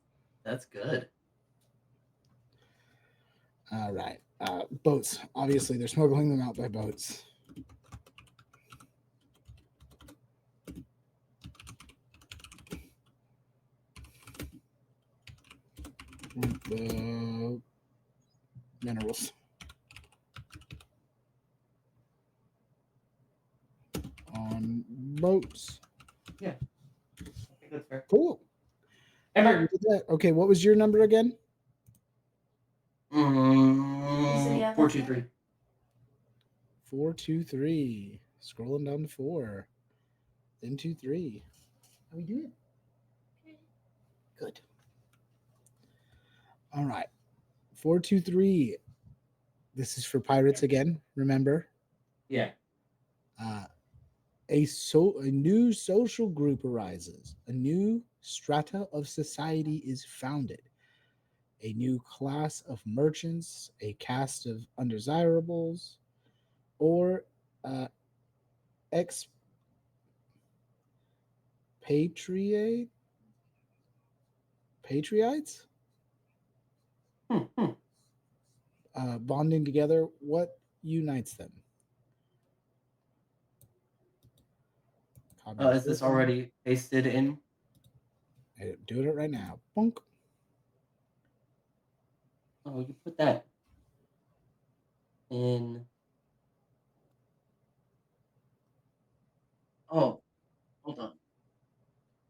good. All right. Boats. Obviously, they're smuggling them out by boats. Minerals. On boats. Yeah. I think that's fair. Cool. Ever. We did that. Okay, what was your number again? 423. 423. Scrolling down to 4. Then 2-3. How we doing? Good. All right. 423. This is for pirates again, remember? Yeah. A new social group arises. A new strata of society is founded. A new class of merchants, a caste of undesirables, or expatriate patriots Hmm. bonding together. What unites them? Is this already pasted in? Do it right now. Bonk. Oh, you put that in. Oh, hold on.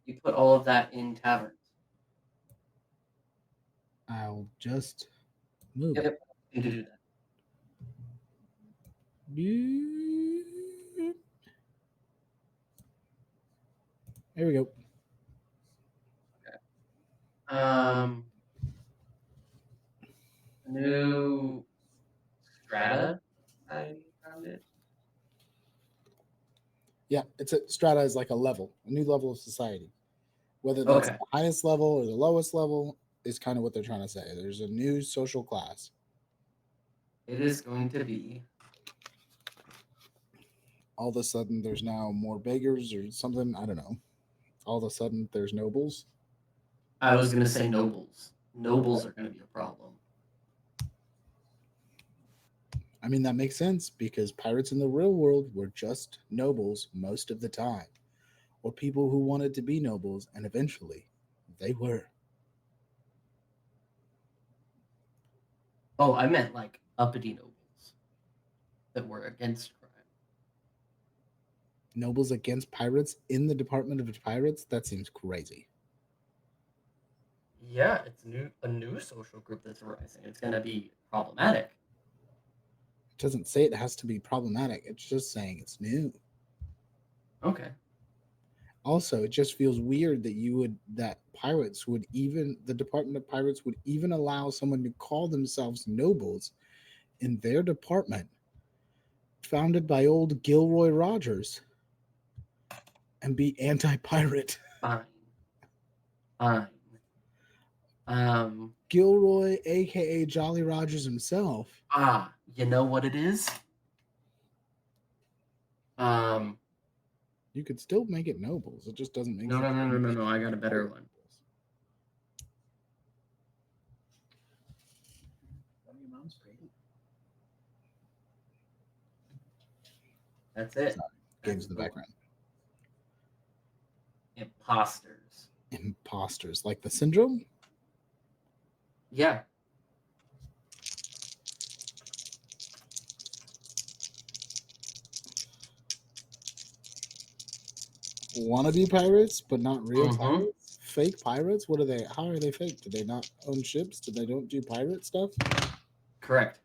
You put all of that in taverns. I'll just move Yep. it. You need to do that. There we go. New strata. I found it. Yeah, it's a strata is like a level, a new level of society. Whether that's the highest level or the lowest level is kind of what they're trying to say. There's a new social class. It is going to be. All of a sudden, there's now more beggars or something. I don't know. All of a sudden, there's nobles. I was going to say nobles. Nobles are going to be a problem. I mean, that makes sense because pirates in the real world were just nobles most of the time, or people who wanted to be nobles, and eventually they were. Oh, I meant like uppity nobles that were against crime. nobles against pirates in the Department of Pirates? That seems crazy. Yeah, it's a new social group that's arising. It's gonna be problematic. It doesn't say it has to be problematic. It's just saying it's new. Okay. Also, it just feels weird that pirates would even the Department of Pirates would even allow someone to call themselves nobles in their department, founded by old Gilroy Rogers, and be anti-pirate. Fine. Fine. Um. Gilroy, aka Jolly Rogers himself. You know what it is? Um. You could still make it nobles. It just doesn't make No, sense. no, no, no, no, no. I got a better one. That's it. Sorry, That's games in the one. background. Imposters. Imposters, like the syndrome. Yeah. Wannabe pirates, but not real Mhm. pirates. Fake pirates. What are they? How are they fake? Do they not own ships? Do they don't do pirate stuff? Correct.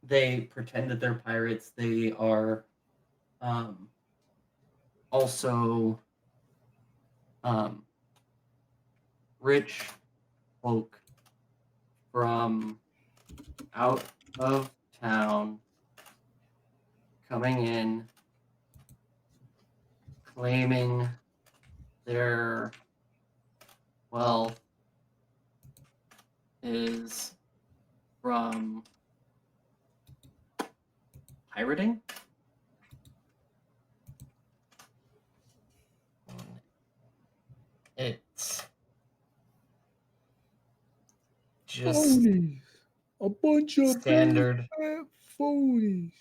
They pretend that they're pirates. They are um, also rich folk from out of town coming in, claiming their wealth is from pirating. It's just Phonies. A bunch of standard big phonies.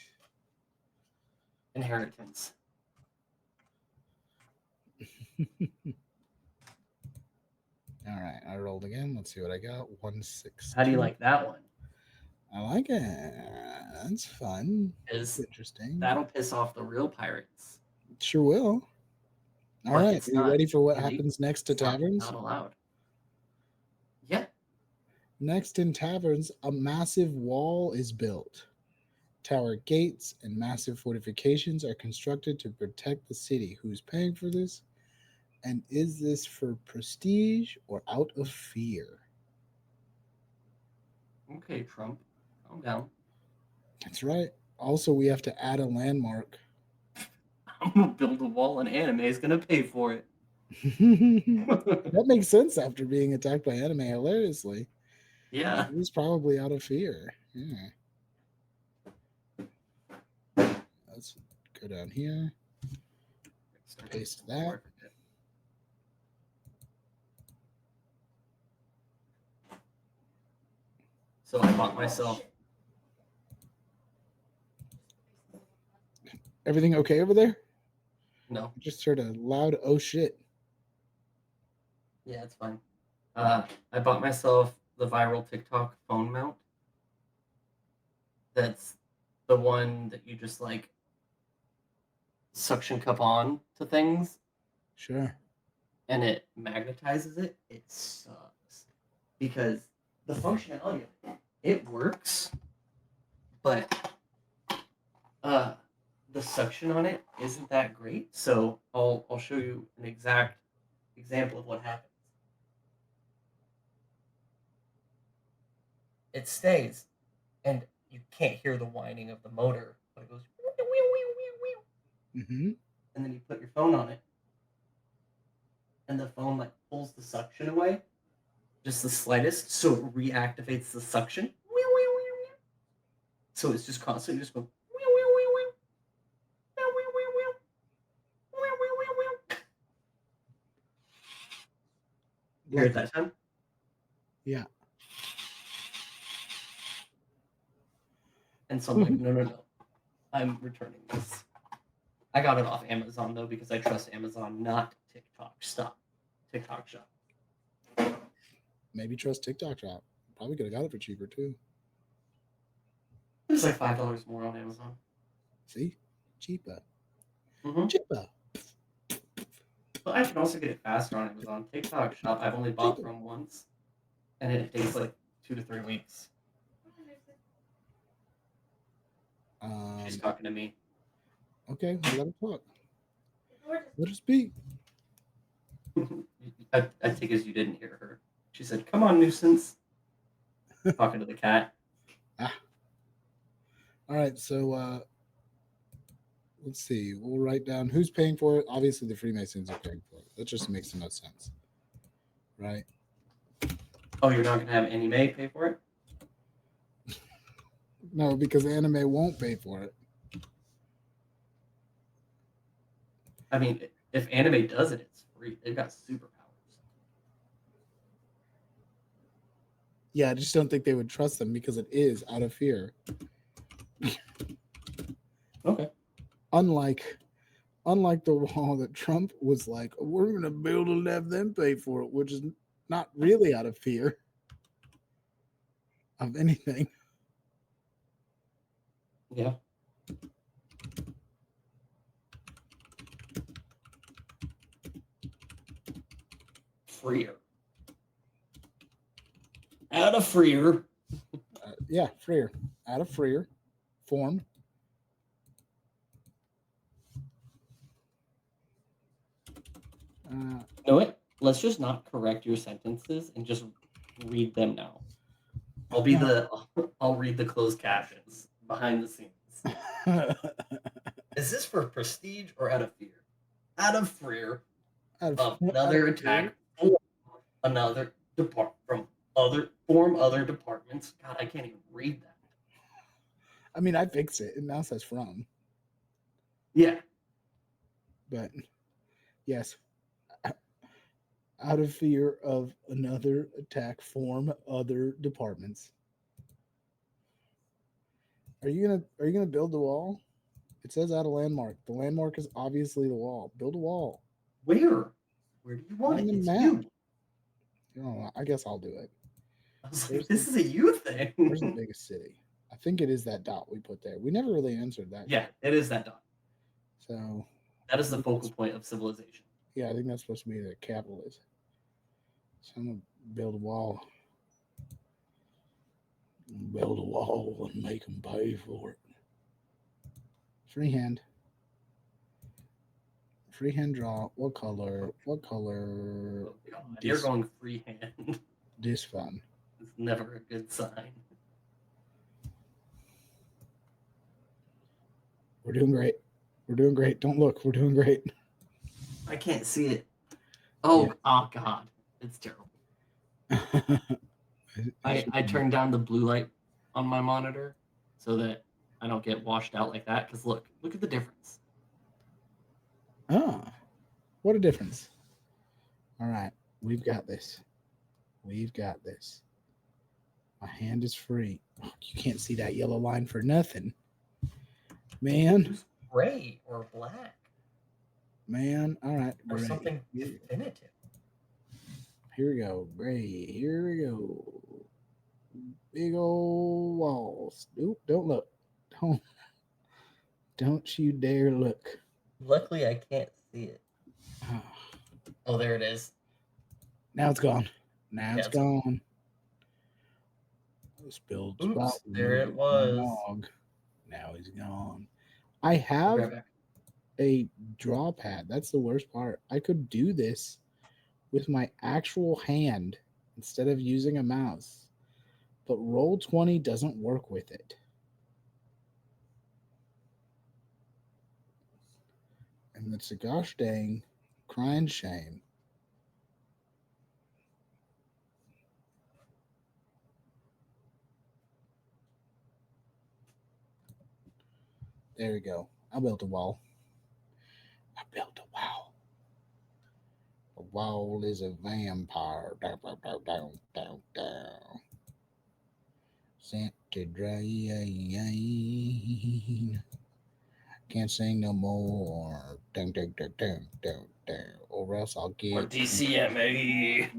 inheritance. All right, I rolled again. Let's see what I got. 162. How do you like that one? I like it. That's fun. That's Because interesting. that'll piss off the real pirates. Sure will. All But right, it's are you not ready for what illegal. happens next to It's not taverns? allowed. Yeah. Next in taverns, a massive wall is built. Tower gates and massive fortifications are constructed to protect the city. Who's paying for this? And is this for prestige or out of fear? Okay, Trump. Calm down. That's right. Also, we have to add a landmark. I'm gonna build a wall and anime is gonna pay for it. That makes sense after being attacked by anime hilariously. Yeah. It was probably out of fear. Yeah. Let's go down here. Paste that. So I bought myself. Everything okay over there? No. I just heard a loud oh shit. Yeah, it's fine. I bought myself the viral TikTok phone mount. That's the one that you just like suction cup on to things Sure. and it magnetizes it. It sucks because the functionality of it works, but the suction on it isn't that great. So I'll show you an exact example of what happens. It stays, and you can't hear the whining of the motor, but it goes. Mm-hmm. And then you put your phone on it, and the phone like pulls the suction away, just the slightest, so it reactivates the suction. So it's just constantly just going. Hear it that time? Yeah. And so I'm like, no, no, no. I'm returning this. I got it off Amazon though because I trust Amazon, not TikTok. Stop. TikTok shop. Maybe trust TikTok shop. Probably could have got it for cheaper too. It was like $5 more on Amazon. See? Cheaper. Mm-hmm. Cheaper. But I can also get it faster on Amazon. TikTok Shop, I've only bought Cheaper. from once, and it takes like 2 to 3 weeks. She's talking to me. Okay, well, let her talk. Let her speak. I take it as you didn't hear her. She said, "Come on, nuisance." Talking to the cat. Ah. All right, so let's see. We'll write down who's paying for it. Obviously, the Freemasons are paying for it. That just makes the most sense, right? Oh, you're not gonna have Annie Mae pay for it? No, because anime won't pay for it. I mean, if Anime does it, it's free. They've got superpowers. Yeah, I just don't think they would trust them because it is out of fear. Okay. Unlike the wall that Trump was like, we're going to build and have them pay for it, which is not really out of fear of anything. Yeah. Freer. Out of freer. Yeah, freer. Out of freer form. You know what? Let's just not correct your sentences and just read them now. I'll read the closed captions behind the scenes. Is this for prestige or out of fear? Out of fear of another attack from other departments. God, I can't even read that. I mean, I fixed it. It now says from. Yeah. But yes, out of fear of another attack from other departments. Are you gonna build the wall? It says add a landmark. The landmark is obviously the wall. Build a wall. Where? Where do you want On it? the It's map. you. Oh, I guess I'll do it. I was like, this is a you Where's the thing. biggest city? I think it is that dot we put there. We never really answered that. Yeah, it is that dot. So that is the focal point of civilization. Yeah, I think that's supposed to be the capital is. So I'm gonna build a wall. Build a wall and make them pay for it. Freehand. Freehand draw. What color? What color? Oh, God. You're going freehand. This fun. It's never a good sign. We're doing great. We're doing great. Don't look. We're doing great. I can't see it. Oh, Yeah. Oh God. It's terrible. I turned down the blue light on my monitor so that I don't get washed out like that. Because look at the difference. Ah, what a difference. All right, we've got this. We've got this. My hand is free. Oh, you can't see that yellow line for nothing. Man. Use gray or black. Man, all right. Or Gray. something definitive. Here we go. Gray. Here we go. Big old walls. Nope, don't look. Don't you dare look. Luckily, I can't see it. Oh, there it is. Now it's gone. Now it's gone. Spilled spot. There it was. Dog. Now he's gone. I have a draw pad. That's the worst part. I could do this with my actual hand instead of using a mouse. But Roll20 doesn't work with it. And it's a gosh dang crying shame. There we go. I built a wall. I built a wall. A wall is a vampire. Sent to drain. Can't sing no more. Or else I'll get. Or DCMA.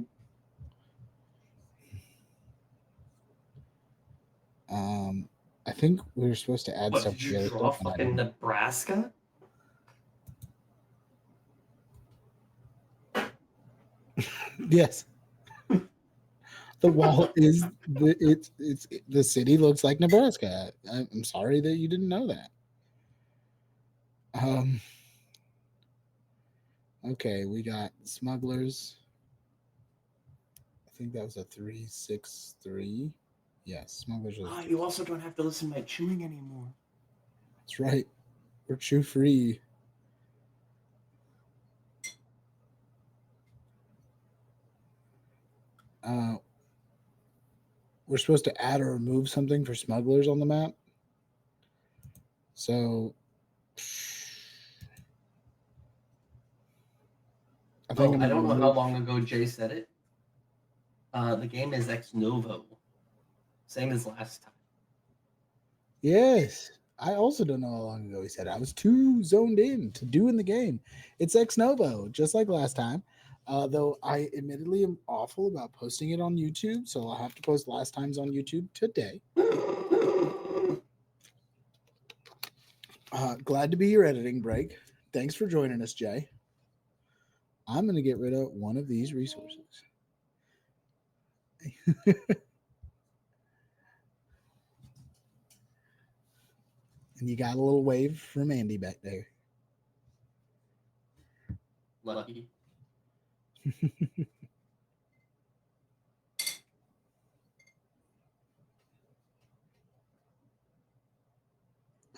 I I think we were supposed to add What, stuff did to you the other draw stuff, and I fucking didn't. Nebraska? Yes, the wall is it's the city looks like Nebraska. I'm sorry that you didn't know that. Um. Okay, we got smugglers. I think that was a 363. Yes, smugglers was. Ah, you also don't have to listen to my chewing anymore. That's right. We're chew free. Uh, we're supposed to add or remove something for smugglers on the map. So I think I'm I gonna don't know how remove. long ago Jay said it. The game is ex novo, same as last time. Yes. I also don't know how long ago he said it. I was too zoned in to doing the game. It's ex novo, just like last time. Though I admittedly am awful about posting it on YouTube, so I'll have to post last times on YouTube today. Glad to be your editing break. Thanks for joining us, Jay. I'm going to get rid of one of these resources. And you got a little wave from Andy back there. Lucky.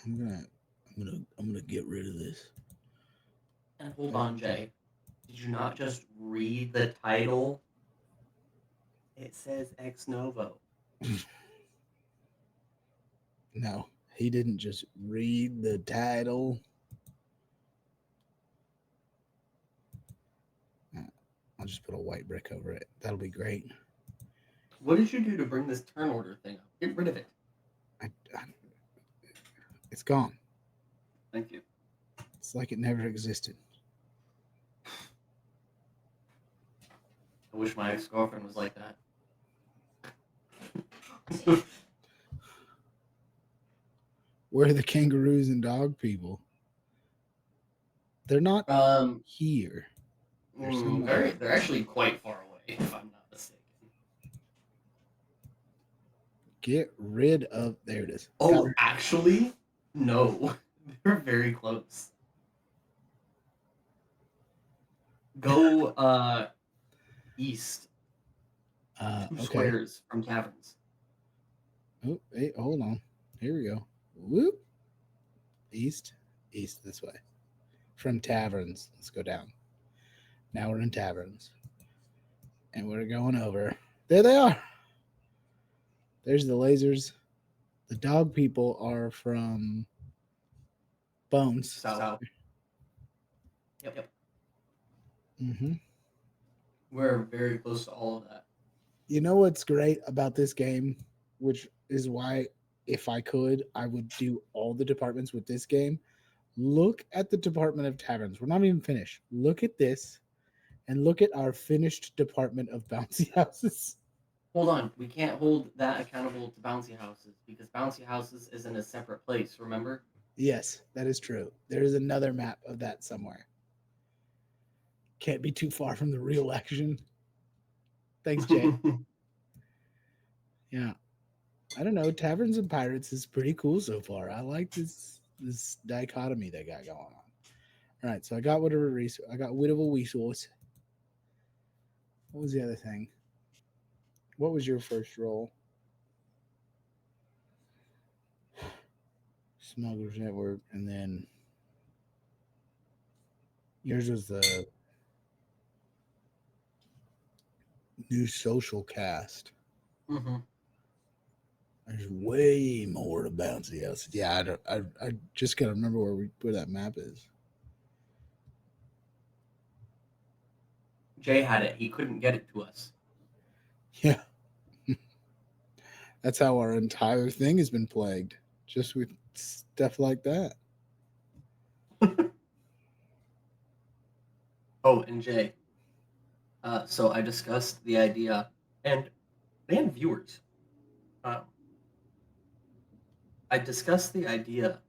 I'm gonna get rid of this. And hold on, Jay. Did you not just read the title? It says ex novo. No, he didn't just read the title. I'll just put a white brick over it. That'll be great. What did you do to bring this turn order thing up? Get rid of it. It's gone. Thank you. It's like it never existed. I wish my ex-girlfriend was like that. Where are the kangaroos and dog people? They're not here. They're actually quite far away, if I'm not mistaken. Get rid of. There it is. Oh, actually, no. They're very close. Go east. Two Okay. squares from taverns. Oh, hey, hold on. Here we go. Whoop. East this way. From taverns. Let's go down. Now we're in taverns. And we're going over. There they are. There's the lasers. The dog people are from Bones. South. Yep. Mm-hmm. We're very close to all of that. You know what's great about this game, which is why, if I could, I would do all the departments with this game. Look at the Department of Taverns. We're not even finished. Look at this, and look at our finished Department of Bouncy Houses. Hold on, we can't hold that accountable to bouncy houses because bouncy houses is in a separate place. Remember? Yes, that is true. There is another map of that somewhere. Can't be too far from the real action. Thanks, Jay. Yeah. I don't know. Taverns and Pirates is pretty cool so far. I like this dichotomy they got going on. All right, so I got whatever I got rid of a resource. What was the other thing? What was your first roll? Smugglers Network, and then yours was the new social cast. Mm-hmm. There's way more to Bouncy House. Yeah, I just gotta remember where that map is. Jay had it. He couldn't get it to us. Yeah. That's how our entire thing has been plagued. Just with stuff like that. Oh, and Jay. So I discussed the idea, and viewers. I I discussed the idea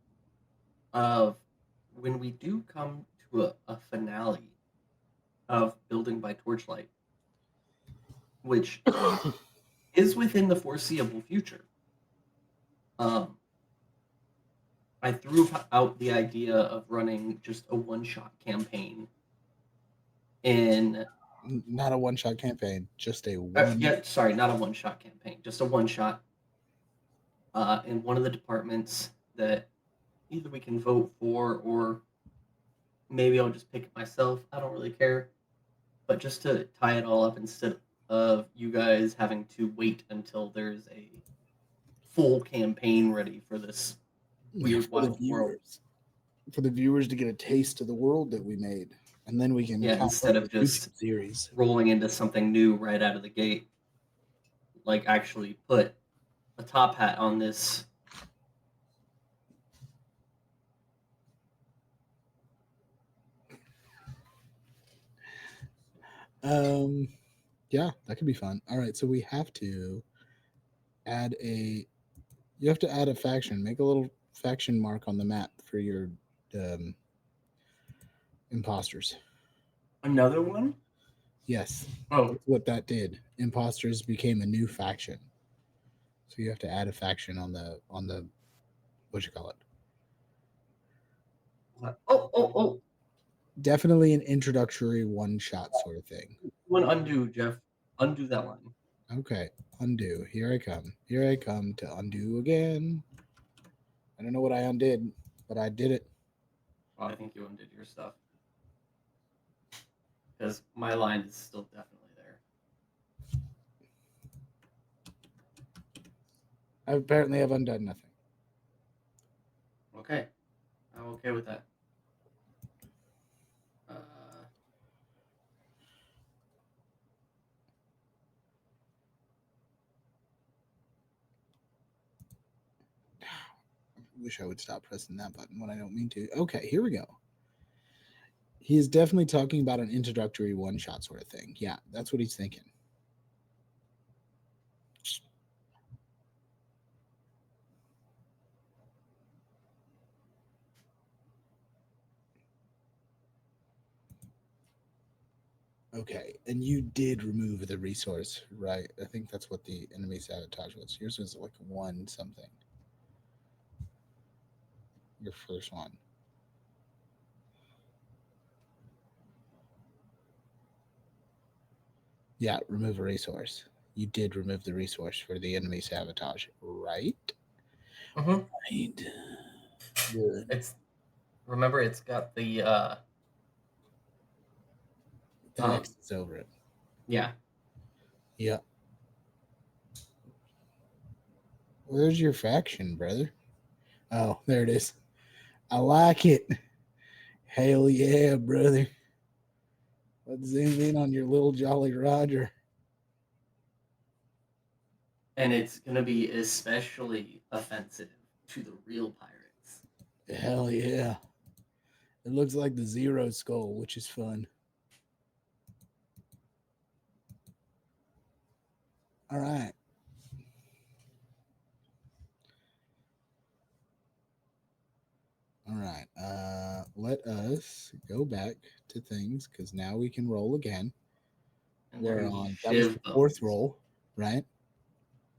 of when we do come to a finale of Building by Torchlight, which is within the foreseeable future. Um, I threw out the idea of running just a one-shot campaign in Not a one-shot campaign, just a one. yeah, sorry, not a one-shot campaign, just a one-shot in one of the departments that either we can vote for or maybe I'll just pick it myself. I don't really care. But just to tie it all up instead of you guys having to wait until there's a full campaign ready for this weird for the wild world. for the viewers to get a taste of the world that we made, and then we can Yeah, count instead up of the YouTube just series. rolling into something new right out of the gate. Like actually put a top hat on this. Yeah, that could be fun. All right, so we have to add a. You have to add a faction. Make a little faction mark on the map for your um, imposters. Another one? Yes, Oh, that's what that did. Imposters became a new faction. So you have to add a faction on the what you call it. oh. Definitely an introductory one shot sort of thing. One undo, Jeff. Undo that line. Okay, undo. Here I come. Here I come to undo again. I don't know what I undid, but I did it. Oh, I think you undid your stuff. Because my line is still definitely there. I apparently have undone nothing. Okay. I'm okay with that. Wish I would stop pressing that button when I don't mean to. Okay, here we go. He is definitely talking about an introductory one shot sort of thing. Yeah, that's what he's thinking. Okay, and you did remove the resource, right? I think that's what the enemy sabotage was. Yours was like one something. Your first one. Yeah, remove a resource. You did remove the resource for the enemy sabotage, right? Mm-hmm. Right. Good. Remember it's got the X is over it. yeah. Yeah. Where's your faction, brother? Oh, there it is. I like it. Hell yeah, brother. Let's zoom in on your little Jolly Roger. And it's gonna be especially offensive to the real pirates. Hell yeah. It looks like the Zero Skull, which is fun. All right. All right. Let us go back to things because now we can roll again. And We're on. That was shiv the fourth bones. roll, right?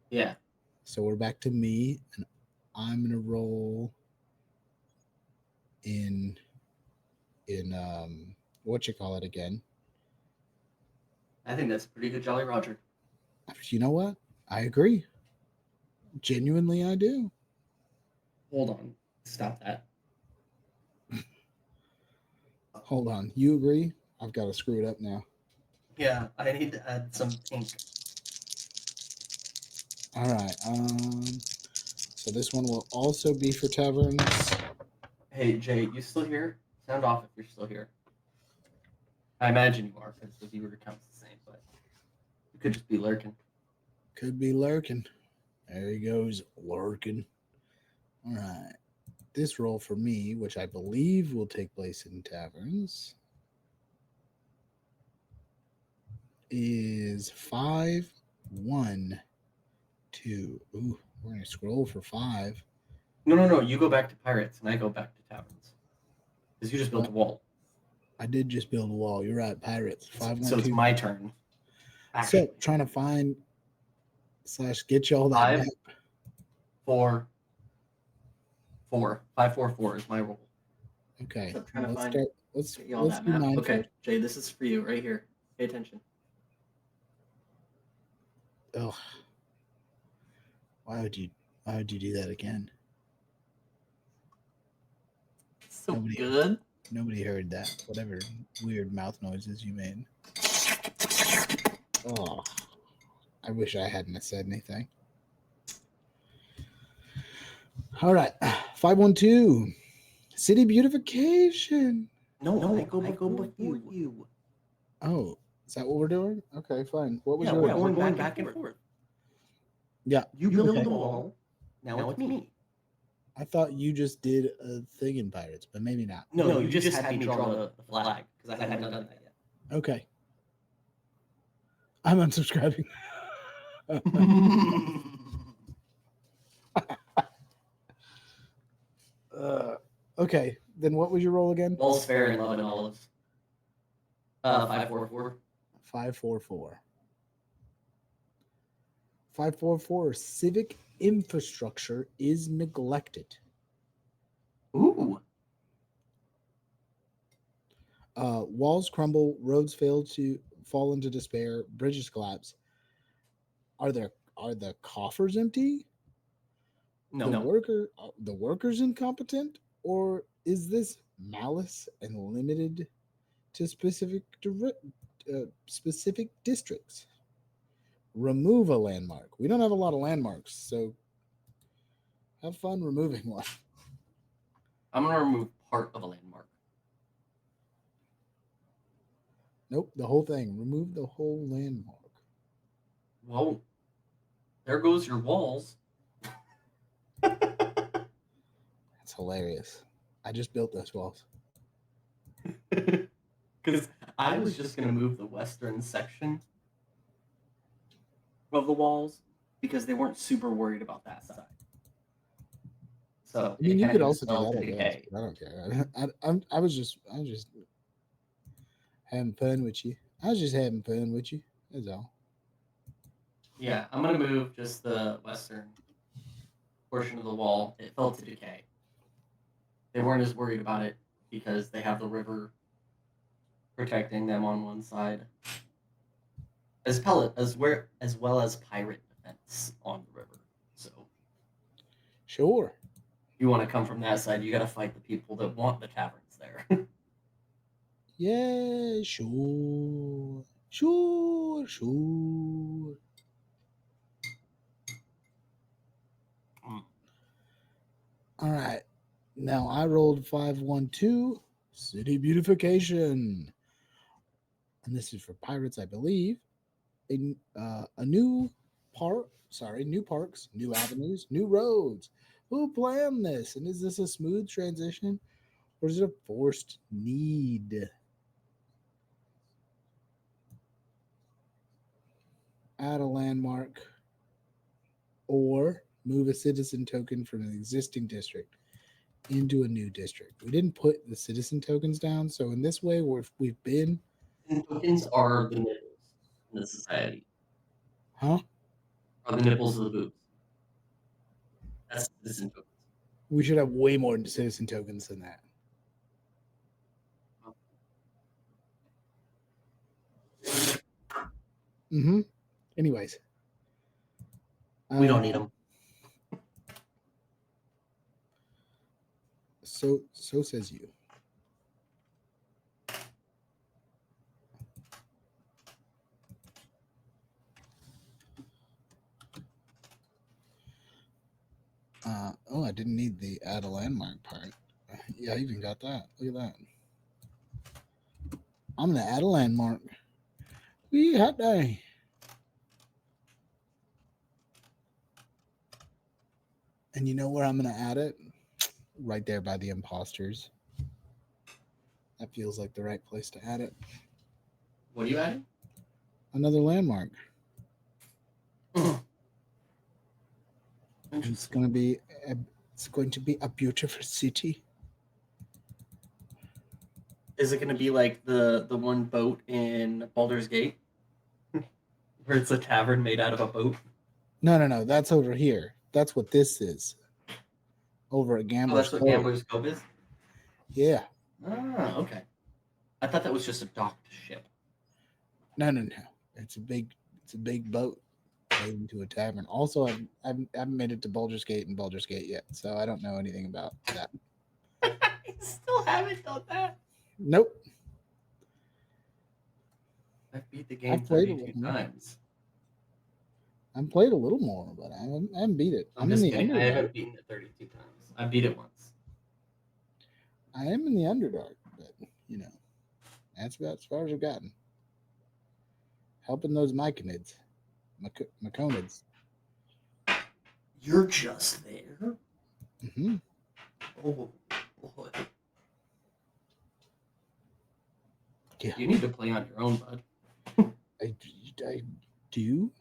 Yeah. So we're back to me, and I'm gonna roll in what you call it again. I think that's a pretty good Jolly Roger. You know what? I agree. Genuinely, I do. Hold on. Stop that. Hold on. You agree? I've got to screw it up now. Yeah, I need to add some pink. All right. So this one will also be for taverns. Hey Jay, you still here? Sound off if you're still here. I imagine you are because the viewer count's the same, but you could just be lurking. Could be lurking. There he goes, lurking. All right. This roll for me, which I believe will take place in taverns, is 5, 1, 2. Ooh, we're gonna scroll for 5. No. You go back to pirates, and I go back to taverns. Because you just built a wall. I did just build a wall. You're right. Pirates. So it's my turn. So Actually, trying to find / get you all that 5, map. 4, 4. 5, 4, 4 is my roll. Okay. So I'm trying to Let's find start. Let's get you all let's that do map. mine Okay, first. Jay, this is for you right here. Pay attention. Oh, why would you do that again? So Nobody- good. Nobody heard that. Whatever weird mouth noises you made. Oh, I wish I hadn't said anything. All right, 512. City beautification. No, I go before you. Oh, is that what we're doing? Okay, fine. What was Yeah, your we're going back and forth. Yeah, You build okay. the wall. Now it's me. I thought you just did a thing in Pirates, but maybe not. No, you just had me draw the flag because I hadn't done that yet. Okay. I'm unsubscribing. Okay, then what was your roll again? Walls fair and love and olives. 5, 4, 4. 544. 544. Civic infrastructure is neglected. Ooh. Walls crumble, roads fall into despair, bridges collapse. Are the coffers empty? No. The workers incompetent, or is this malice and limited to specific districts? Remove a landmark. We don't have a lot of landmarks, so have fun removing one. I'm gonna remove part of a landmark. Nope, the whole thing. Remove the whole landmark. Whoa. There goes your walls. That's hilarious. I just built those walls. Because I was just gonna move the western section of the walls because they weren't super worried about that side. So I mean, you could also do spell that. to I guess, decay. but I don't care. I was just having fun with you. I was just having fun with you. That's all. Yeah, I'm gonna move just the western portion of the wall. It fell to decay. They weren't as worried about it because they have the river protecting them on one side, as well as pirate defense on the river. So Sure. if you want to come from that side, you got to fight the people that want the taverns there. Yeah, sure. Sure. All right. Now I rolled 512. City beautification. And this is for pirates, I believe. A new new parks, new avenues, new roads. Who planned this? And is this a smooth transition or is it a forced need? Add a landmark or move a citizen token from an existing district into a new district. We didn't put the citizen tokens down, so in this way, we've been. And tokens are the nipples in the society. Huh? Are the nipples of the boobs. That's citizen tokens. We should have way more citizen tokens than that. Mm-hmm. Anyways. We don't need them. So says you. I didn't need the add a landmark part. Yeah, I even got that. Look at that. I'm gonna add a landmark. We hot day. And you know where I'm gonna add it? Right there by the imposters. That feels like the right place to add it. What are you adding? Another landmark. It's going to be It's going to be a beautiful city. Is it going to be like the one boat in Baldur's Gate, where it's a tavern made out of a boat? No. That's over here. That's what this is. Over at Oh, Gambler's that's what Cove. Gambler's Cove is. Yeah. Ah, okay. I thought that was just a docked ship. No. It's a big boat made into a tavern. Also, I haven't made it to Baldur's Gate and Baldur's Gate yet, so I don't know anything about that. I still haven't done that. Nope. I've beat the game I've played a 32 little more. times. I've played a little more, but I haven't beat it. I'm I'm in just the kidding. I Underdark. haven't beaten it 32 times. I beat it once. I am in the Underdark, but you know, that's about as far as I've gotten. Helping those myconids. Myconids. You're just there? Mm-hmm. Oh, boy. Yeah. You need to play on your own, bud. I do.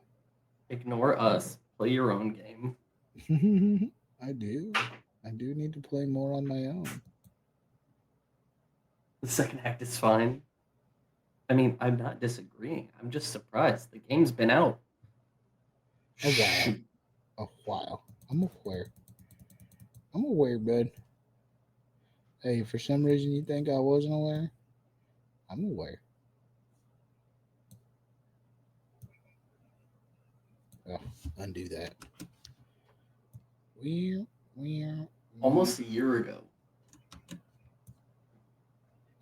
Ignore us. Play your own game. I do. I do need to play more on my own. The second act is fine. I mean, I'm not disagreeing. I'm just surprised. The game's been out. A while. A while. I'm aware, bud. Hey, for some reason you think I wasn't aware? I'm aware. Oh, undo that. We're Almost a year ago. I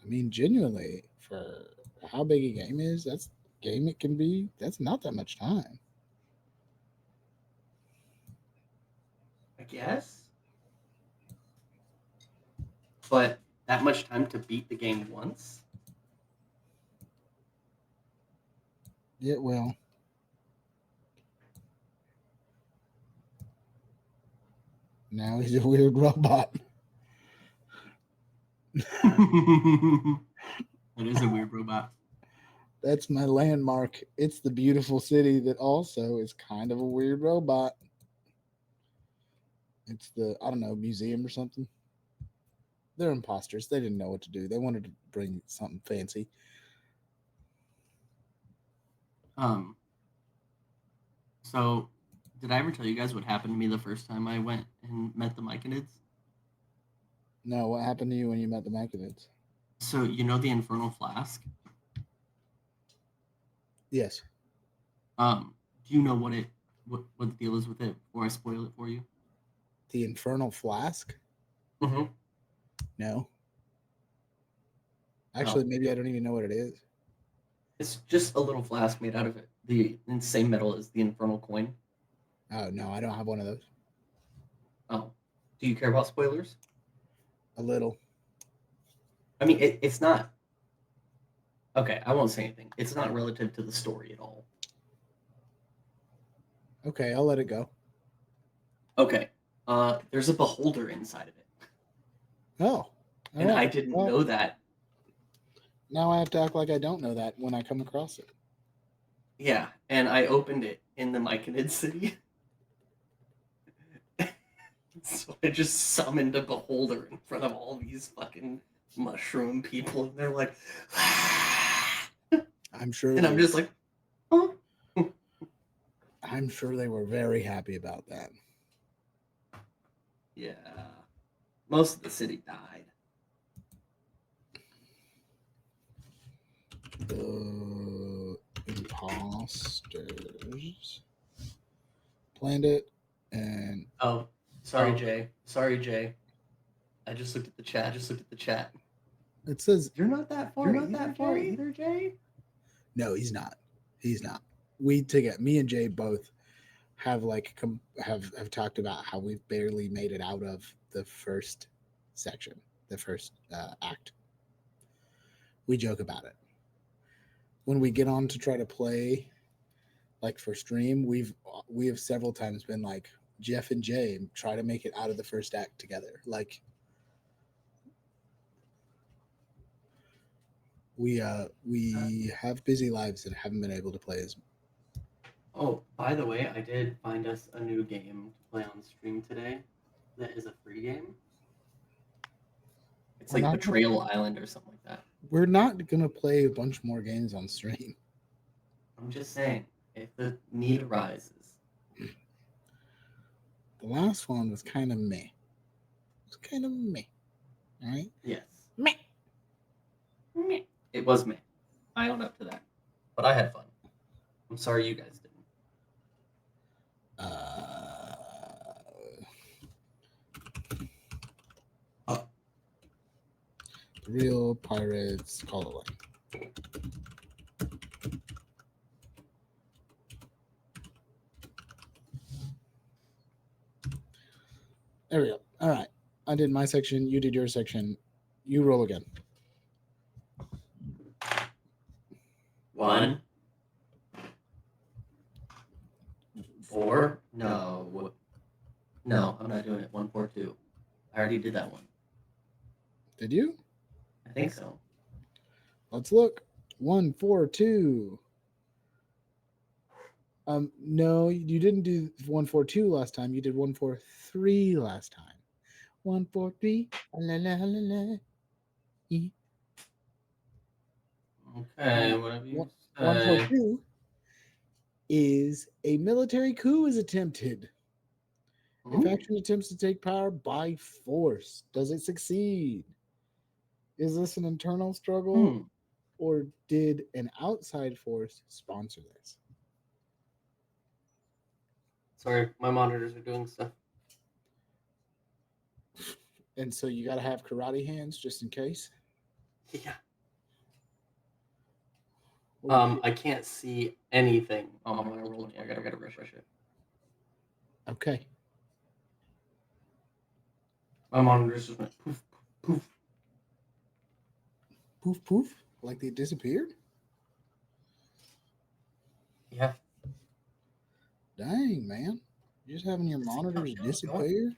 mean, genuinely, for how big a game is, that's game it can be. That's not that much time. I guess. But that much time to beat the game once? Yeah, well. Now he's a weird robot. That is a weird robot. That's my landmark. It's the beautiful city that also is kind of a weird robot. It's the, I don't know, museum or something. They're imposters. They didn't know what to do. They wanted to bring something fancy. So did I ever tell you guys what happened to me the first time I went and met the Myconids? No, what happened to you when you met the Machinids? So you know the Infernal Flask? Yes. Do you know what the deal is with it before I spoil it for you? The Infernal Flask? Mm-hmm. No. Actually, maybe I don't even know what it is. It's just a little flask made out of the same metal as the Infernal coin. Oh, no, I don't have one of those. Oh. Do you care about spoilers? A little. I mean, it's not... Okay, I won't say anything. It's not relative to the story at all. Okay, I'll let it go. Okay. There's a beholder inside of it. Oh. And I didn't know that. Now I have to act like I don't know that when I come across it. Yeah, and I opened it in the Myconid city. So I just summoned a beholder in front of all these fucking mushroom people, and they're like, I'm sure. And I'm just like, oh. I'm sure they were very happy about that. Yeah. Most of the city died. The imposters planned it, and Oh, sorry, Jay. Sorry, Jay. I just looked at the chat. It says You're not that far. Either, Jay. No, he's not. We together, me and Jay both have have talked about how we've barely made it out of the first section, the first act. We joke about it. When we get on to try to play, like for stream, we have several times been like Jeff and Jay try to make it out of the first act together. Like we have busy lives and haven't been able to play as. Oh, by the way, I did find us a new game to play on stream today. that is a free game. It's We're like not Betrayal Island or something like that. We're not gonna play a bunch more games on stream. I'm just saying, if the need arises. The last one was kind of meh. It was kind of meh. All right. Yes. Meh. It was me. I own up to that. But I had fun. I'm sorry you guys didn't. Oh. Real Pirates Call Away. There we go. All right. I did my section. You did your section. You roll again. 1, 4. No. No, I'm not doing it. 1, 4, 2. I already did that one. Did you? I think so. Let's look. 1, 4, 2. No, you didn't do 1, 4, 2 last time. You did 1, 4, 3 last time. 1, 4, 3. La la la la. Okay, whatever you 1, 4, say. 2 is a military coup is attempted. A faction attempts to take power by force. Does it succeed? Is this an internal struggle, or did an outside force sponsor this? Sorry, my monitors are doing stuff. And so you got to have karate hands just in case. Yeah. Okay. I can't see anything on my roll. I gotta refresh it. Okay. My monitors just went poof, poof. Poof, poof. Like they disappeared? Yeah. Dang, man. You're just having your monitors disappear?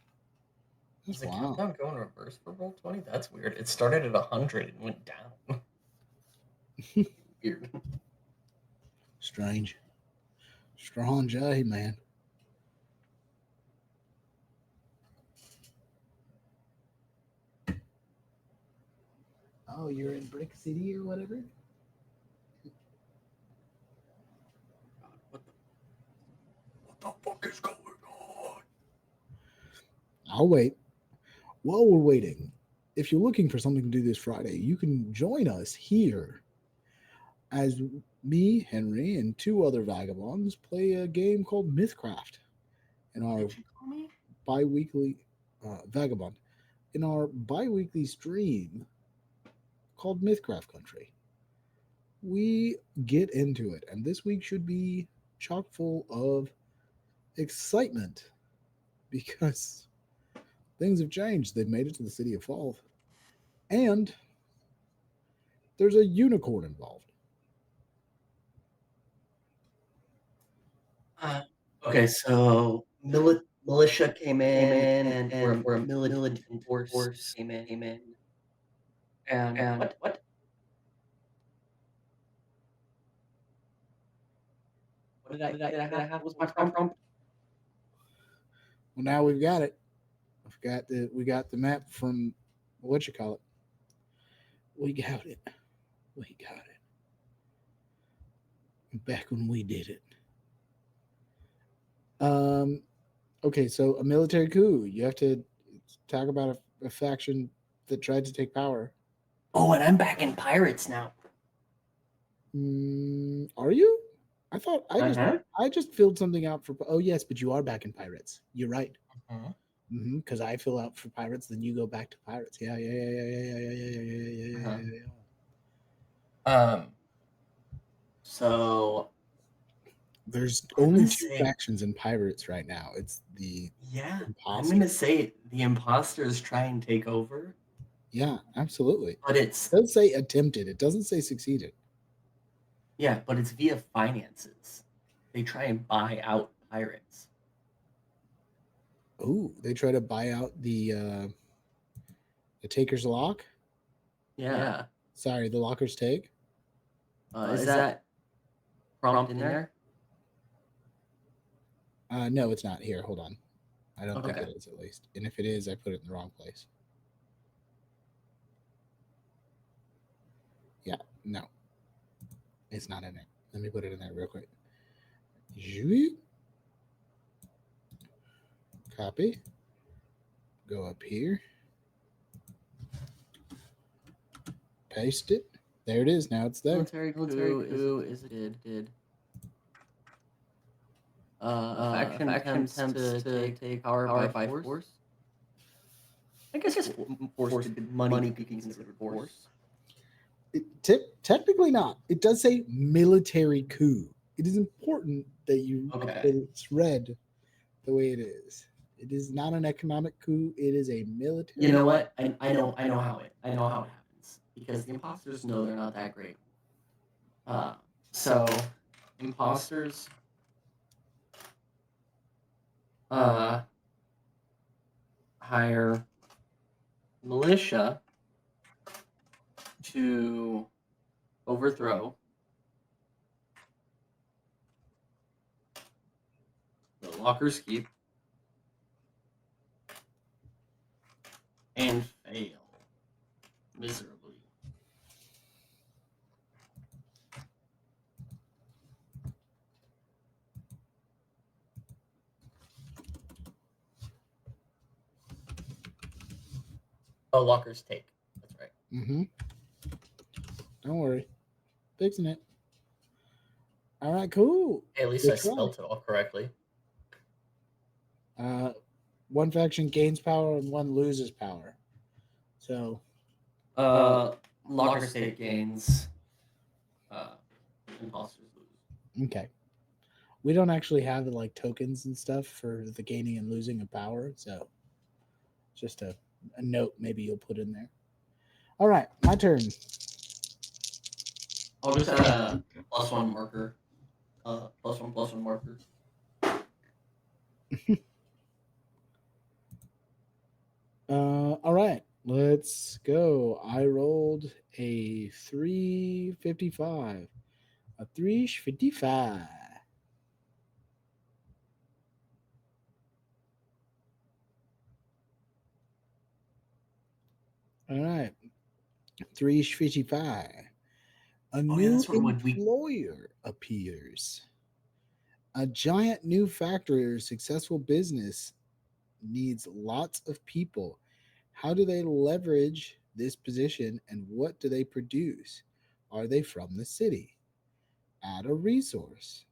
That's Is the wild. countdown going reverse for Roll20? That's weird. It started at 100 and went down. Weird. Strange. Strange, man. Oh, you're in Brick City or whatever? God, what the fuck is going on? I'll wait. While we're waiting, if you're looking for something to do this Friday, you can join us here as me, Henry, and 2 other vagabonds play a game called Mythcraft in our What did you call me? bi-weekly vagabond in our bi-weekly stream called Mythcraft Country. We get into it, and this week should be chock full of excitement because things have changed. They've made it to the city of Falls, and there's a unicorn involved. Okay, so militia came in, and we're a militant force came in. And what? What did I have? What was my prompt? Well, now we've got it. We got the map from what you call it. We got it. We got it. Back when we did it. Okay, so a military coup. You have to talk about a faction that tried to take power. Oh, and I'm back in pirates now. Are you? I thought Uh-huh. I just filled something out for. Oh yes, but you are back in pirates. You're right. Because I fill out for pirates, then you go back to pirates. Yeah. So there's only 2 factions in pirates right now. It's the I'm gonna say the imposters try and take over. Yeah, absolutely. But it does say attempted. It doesn't say succeeded. Yeah, but it's via finances. They try and buy out pirates. Oh, they try to buy out the Taker's Lock? Yeah. Sorry, the Locker's Take? Is that prompt in there? No, it's not. Here, hold on. I don't think Okay. it is, at least. And if it is, I put it in the wrong place. Yeah, no, it's not in it. Let me put it in there real quick. Copy. Go up here. Paste it. There it is. Now it's there. Military coup is did. A faction attempts to take power by force. I guess force money could be considered force. Technically not. It does say military coup. It is important that Okay. that it's read the way it is. It is not an economic coup. It is a military. You know what? I know how it happens because the imposters know they're not that great. So imposters hire militia to overthrow the Lockers Keep and fail miserably. Oh, Lockers take. That's right. Mm-hmm. Don't worry. Fixing it. All right, cool. Hey, at least I spelled it all correctly. One faction gains power and one loses power. So, Lockers take gains. Imposters lose. okay. We don't actually have like tokens and stuff for the gaining and losing of power. So, just a note maybe you'll put in there. All right, my turn. I'll just add a +1 marker. +1 marker. All right, let's go. I rolled a 355. A 355. All right. 355. A new employer appears. A giant new factory or successful business needs lots of people. How do they leverage this position and what do they produce? Are they from the city? Add a resource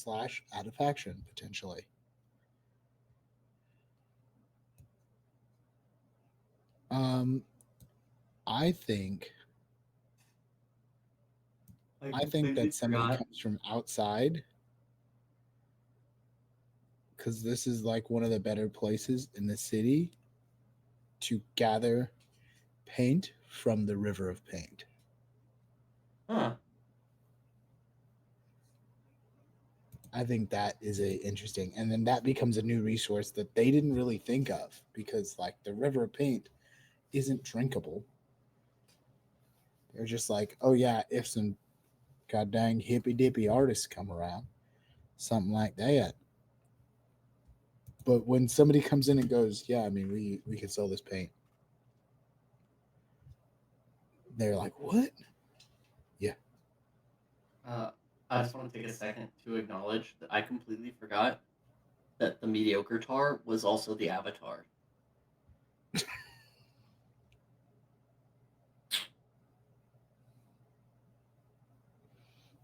/ add a faction potentially. Um, I think that somebody comes from outside because this is like one of the better places in the city to gather paint from the river of paint. Huh. I think that is interesting, and then that becomes a new resource that they didn't really think of because, like, the river of paint isn't drinkable. They're just like, oh yeah, if some god dang hippy dippy artists come around, something like that. But when somebody comes in and goes, yeah, I mean, we can sell this paint, they're like, what? Yeah. I just want to take a second to acknowledge that I completely forgot that the mediocre tar was also the avatar.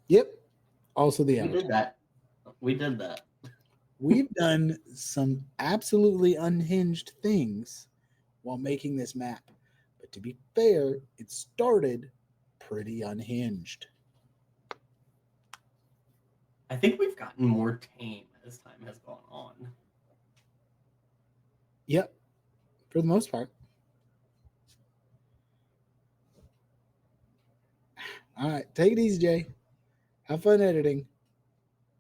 Yep. Also the avatar. We did that. We've done some absolutely unhinged things while making this map. But to be fair, it started pretty unhinged. I think we've gotten more tame as time has gone on. Yep, for the most part. All right, take it easy, Jay. Have fun editing.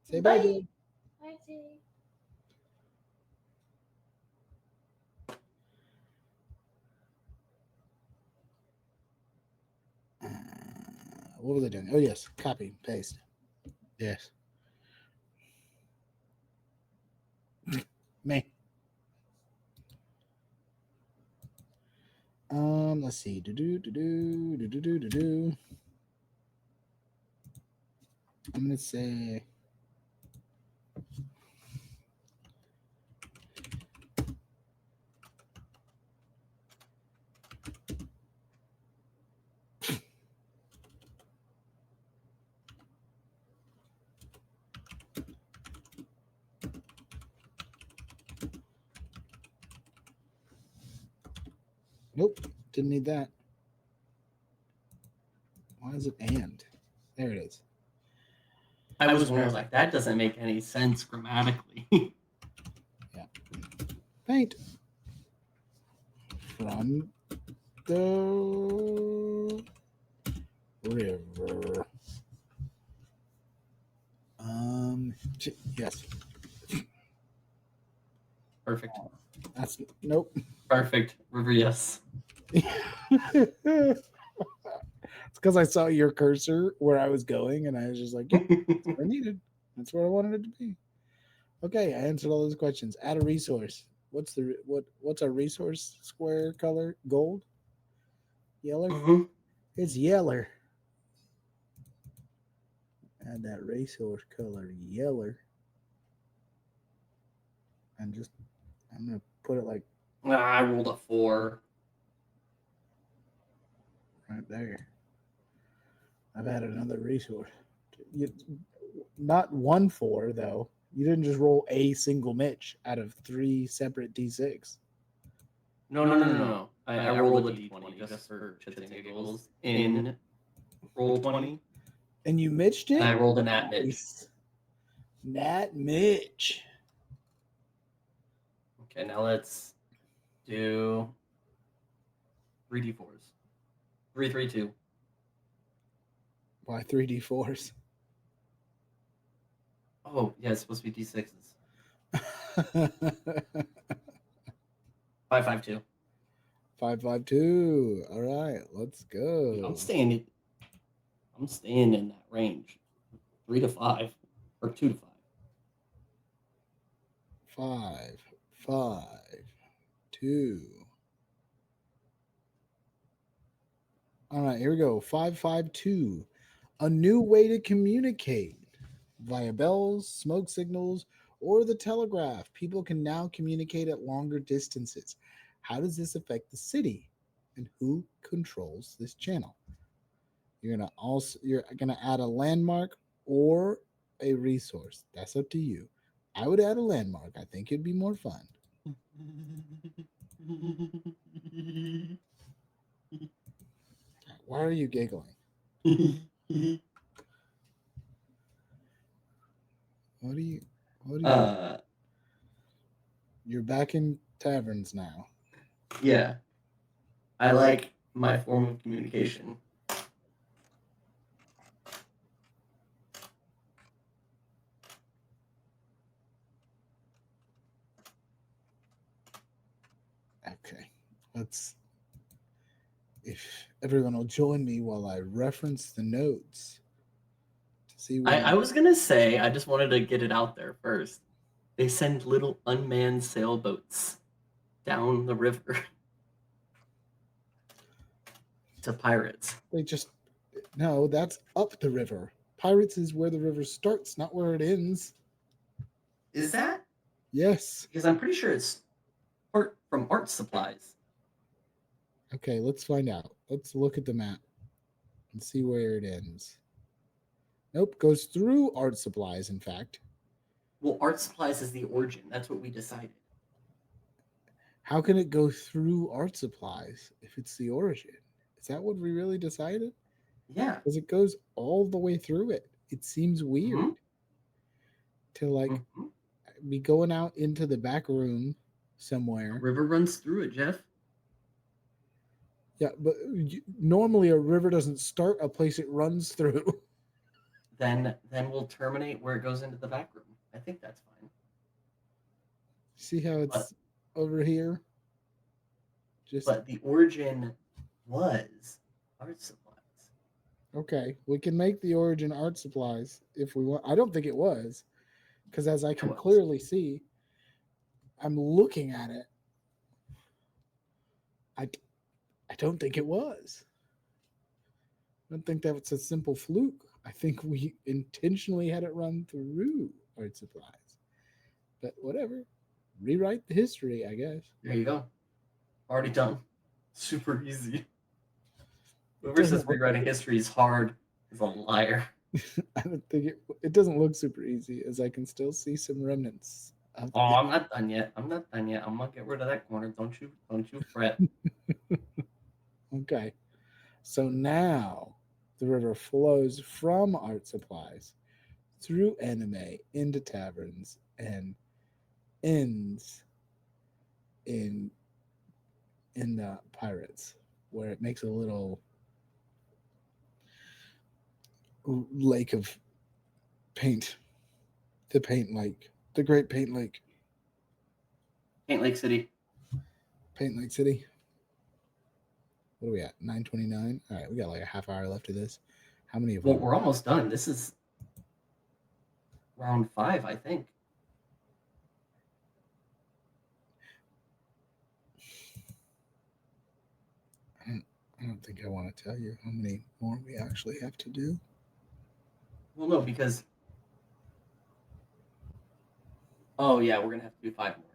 Say bye, Jay. Bye, Jay. What was I doing? Oh, yes. Copy, paste. Yes. Me. Let's see. I'm gonna say nope. Didn't need that. Why is it and? There it is. I was wondering, like, that doesn't make any sense grammatically. Paint from the river. Yes. Perfect. That's nope. Perfect. River, yes. It's because I saw your cursor where I was going, and I was just like, "Yep, that's what I needed. That's what I wanted it to be." Okay, I answered all those questions. Add a resource. What's a resource square color? Gold? Yeller? Mm-hmm. It's yeller. Add that resource color yeller. And just I'm gonna put it like I rolled a 4. right there. I've added another resource. You, not 1-4 though. You didn't just roll a single Mitch out of 3 separate D6. No. I rolled a d20 just for shits and giggles in roll 20. And you Mitched it? And I rolled a nat Mitch. Nice. Nat Mitch. Okay, now let's do 3d4s. 3, 3, 2. Why 3D4s? Oh, yeah, it's supposed to be d6s. 5, 5, 2. 552. All right, let's go. I'm staying in that range. 3 to 5 or 2 to 5. 5, 5, 2. All right, here we go. 552. A new way to communicate via bells, smoke signals, or the telegraph. People can now communicate at longer distances. How does this affect the city? And who controls this channel? You're gonna add a landmark or a resource. That's up to you. I would add a landmark. I think it'd be more fun. Why are you giggling? What do you You're back in taverns now. Yeah. I like my form of communication. Okay. If everyone will join me while I reference the notes to see what I was gonna say, I just wanted to get it out there first. They send little unmanned sailboats down the river to pirates. No, that's up the river. Pirates is where the river starts, not where it ends. Is that? Yes. Because I'm pretty sure it's from art supplies. Okay, let's find out. Let's look at the map and see where it ends. Nope, goes through art supplies, in fact. Well, art supplies is the origin. That's what we decided. How can it go through art supplies if it's the origin? Is that what we really decided? Yeah. Because it goes all the way through it. It seems weird to be going out into the back room somewhere. A river runs through it, Jeff. Yeah, but normally a river doesn't start a place it runs through. Then we'll terminate where it goes into the back room. I think that's fine. See how it's over here? But the origin was art supplies. Okay, we can make the origin art supplies if we want. I don't think it was, because as I can clearly see, I'm looking at it. I don't think it was. I don't think that was a simple fluke. I think we intentionally had it run through art supplies. But whatever. Rewrite the history, I guess. There you go. Already done. Super easy. It Whoever says doesn't look rewriting history is hard is a liar. I don't think it doesn't look super easy, as I can still see some remnants of Oh, I'm not done yet. I'm not done yet. I'm gonna get rid of that corner. Don't you fret. Okay. So now the river flows from art supplies through anime into taverns and ends in the pirates, where it makes a little lake of paint. The paint lake. The Great Paint Lake. Paint Lake City. Paint Lake City. What are we at? 9:29. All right, we got like a half hour left of this. How many of Well, them? we're almost done. This is round 5, I think. I don't think I want to tell you how many more we actually have to do. Well, no, because oh yeah, we're gonna have to do 5 more.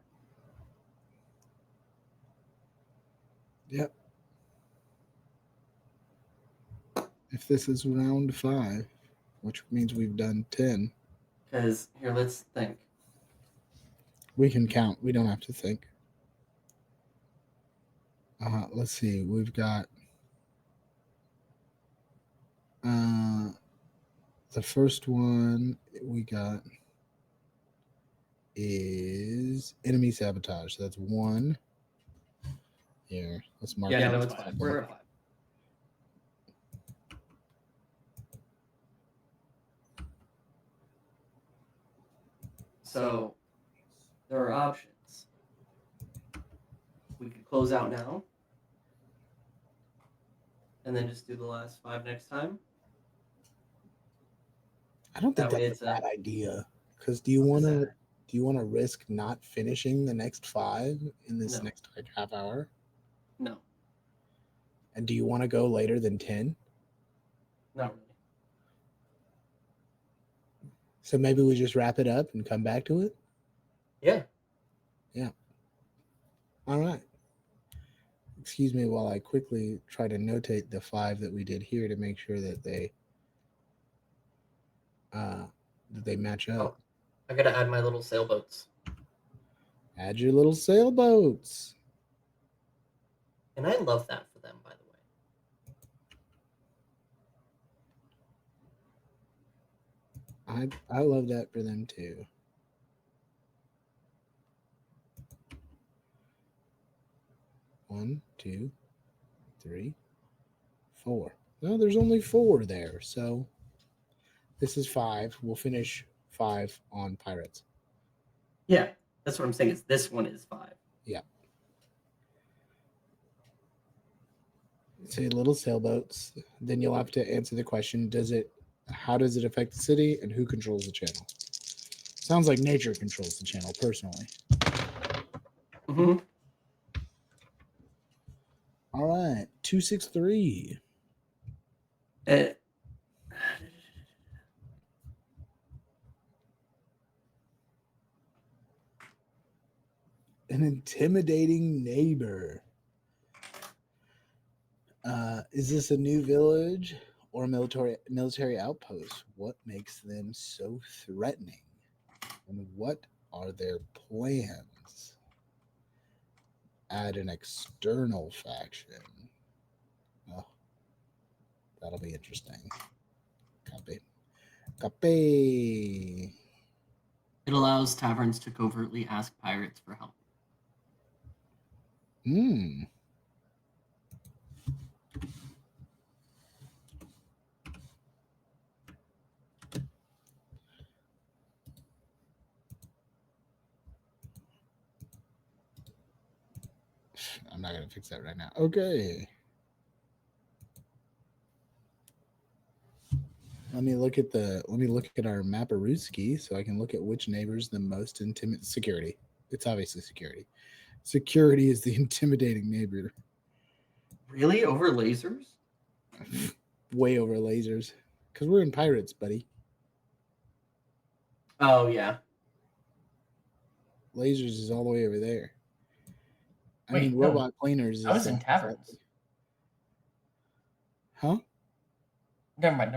Yep. If this is round 5, which means we've done 10, Because here, let's think. we can count. We don't have to think. Let's see. We've got the first one we got is enemy sabotage. So that's 1. Here, let's mark. Yeah, it no, as it's 5. 5. We're at 5. So there are options. We could close out now, and then just do the last 5 next time. I don't think That way that's it's a a- bad idea. Because do you want to? that? Do you want to risk not finishing the next 5 in this No. next like half hour? No, And do you want to go later than 10? not really. So maybe we just wrap it up and come back to it? Yeah. All right. Excuse me while I quickly try to notate the 5 that we did here to make sure that they match up. Oh, I gotta add my little sailboats. Add your little sailboats. And I love that for them, by the way. I love that for them too. One, 2, 3, 4. No, there's only 4 there. So this is 5. We'll finish 5 on pirates. Yeah, that's what I'm saying. Is this one is 5. Yeah. Say little sailboats. Then you'll have to answer the question: how does it affect the city, and who controls the channel? Sounds like nature controls the channel, personally. Mm-hmm. All right, 263. An intimidating neighbor. Is this a new village or military outpost? What makes them so threatening? And what are their plans? Add an external faction. Oh, that'll be interesting. Copy. It allows taverns to covertly ask pirates for help. I'm not gonna fix that right now. Okay. Let me look at our Maparooski so I can look at which neighbor's the most intimate security. It's obviously security. Security is the intimidating neighbor. Really? Over lasers? Way over lasers. Because we're in pirates, buddy. Oh, yeah. Lasers is all the way over there. I Wait, mean, no. robot cleaners is. I was in taverns. Huh? Never mind.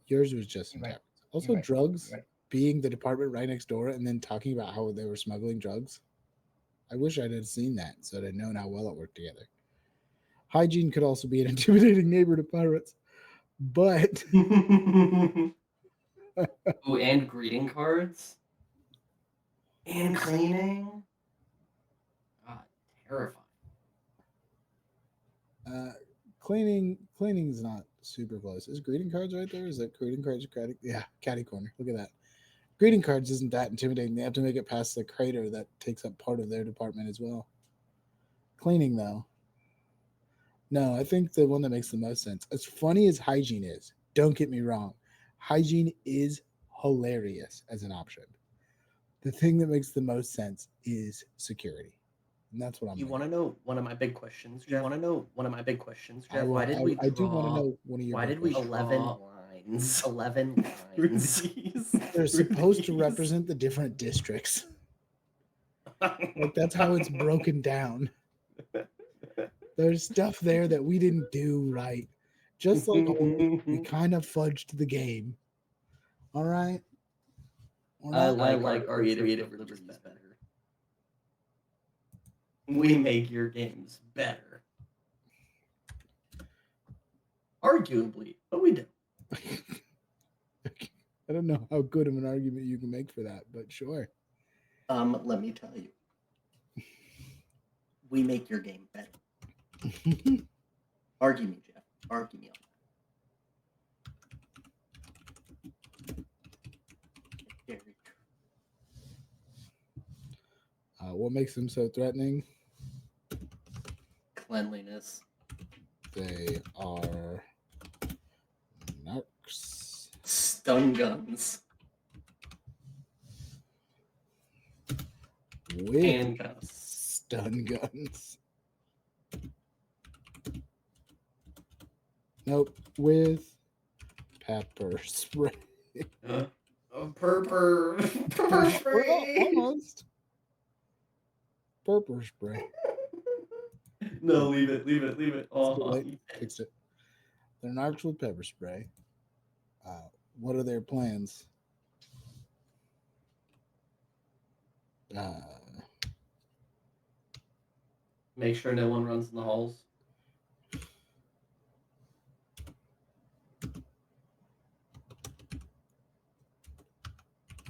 Yours was just in You're right. taverns. Also, You're right. drugs You're right. being the department right next door and then talking about how they were smuggling drugs. I wish I'd have seen that so I'd have known how well it worked together. Hygiene could also be an intimidating neighbor to pirates. But Ooh, and greeting cards? And cleaning? God, terrifying. cleaning is not super close. Is greeting cards right there? Is that greeting cards? Yeah, catty corner. Look at that. Greeting cards isn't that intimidating. They have to make it past the crater that takes up part of their department as well. Cleaning, though. No, I think the one that makes the most sense. As funny as hygiene is, don't get me wrong, hygiene is hilarious as an option. The thing that makes the most sense is security. And that's what I'm You gonna want to go. know one of my big questions, Jeff? I Jeff? will- Why did we I do want to draw? know one of your Why big did we questions. 11 lines? 11 Through lines. these. They're supposed to represent the different districts. Like that's how it's broken down. There's stuff there that we didn't do right. Just like we kind of fudged the game. All right. We're I not like our creative liberties better. We make your games better. Arguably, but we do. I don't know how good of an argument you can make for that, but sure. Let me tell you. We make your game better. Argue me, Jeff. Argue me on that. Very true. What makes them so threatening? Cleanliness. They are narcs. Stun guns. With Handcuffs. stun guns. Nope, with pepper spray. Purper Well, spray. almost. Pepper spray. No, leave it. It's Oh, too late. Fixed it. They're narcs with pepper spray. What are their plans? Make sure no one runs in the halls.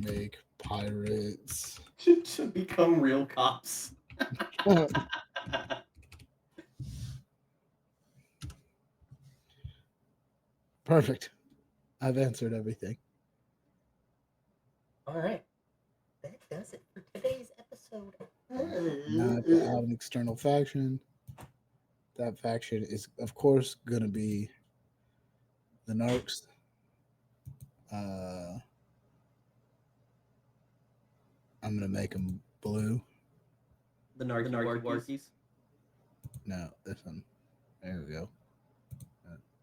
Make pirates. To become real cops. Perfect. I've answered everything. All right. That does it for today's episode. Now if I have an external faction. That faction is, of course, going to be the narcs. I'm going to make them blue. The Narky-Warkies. No, this one. There we go.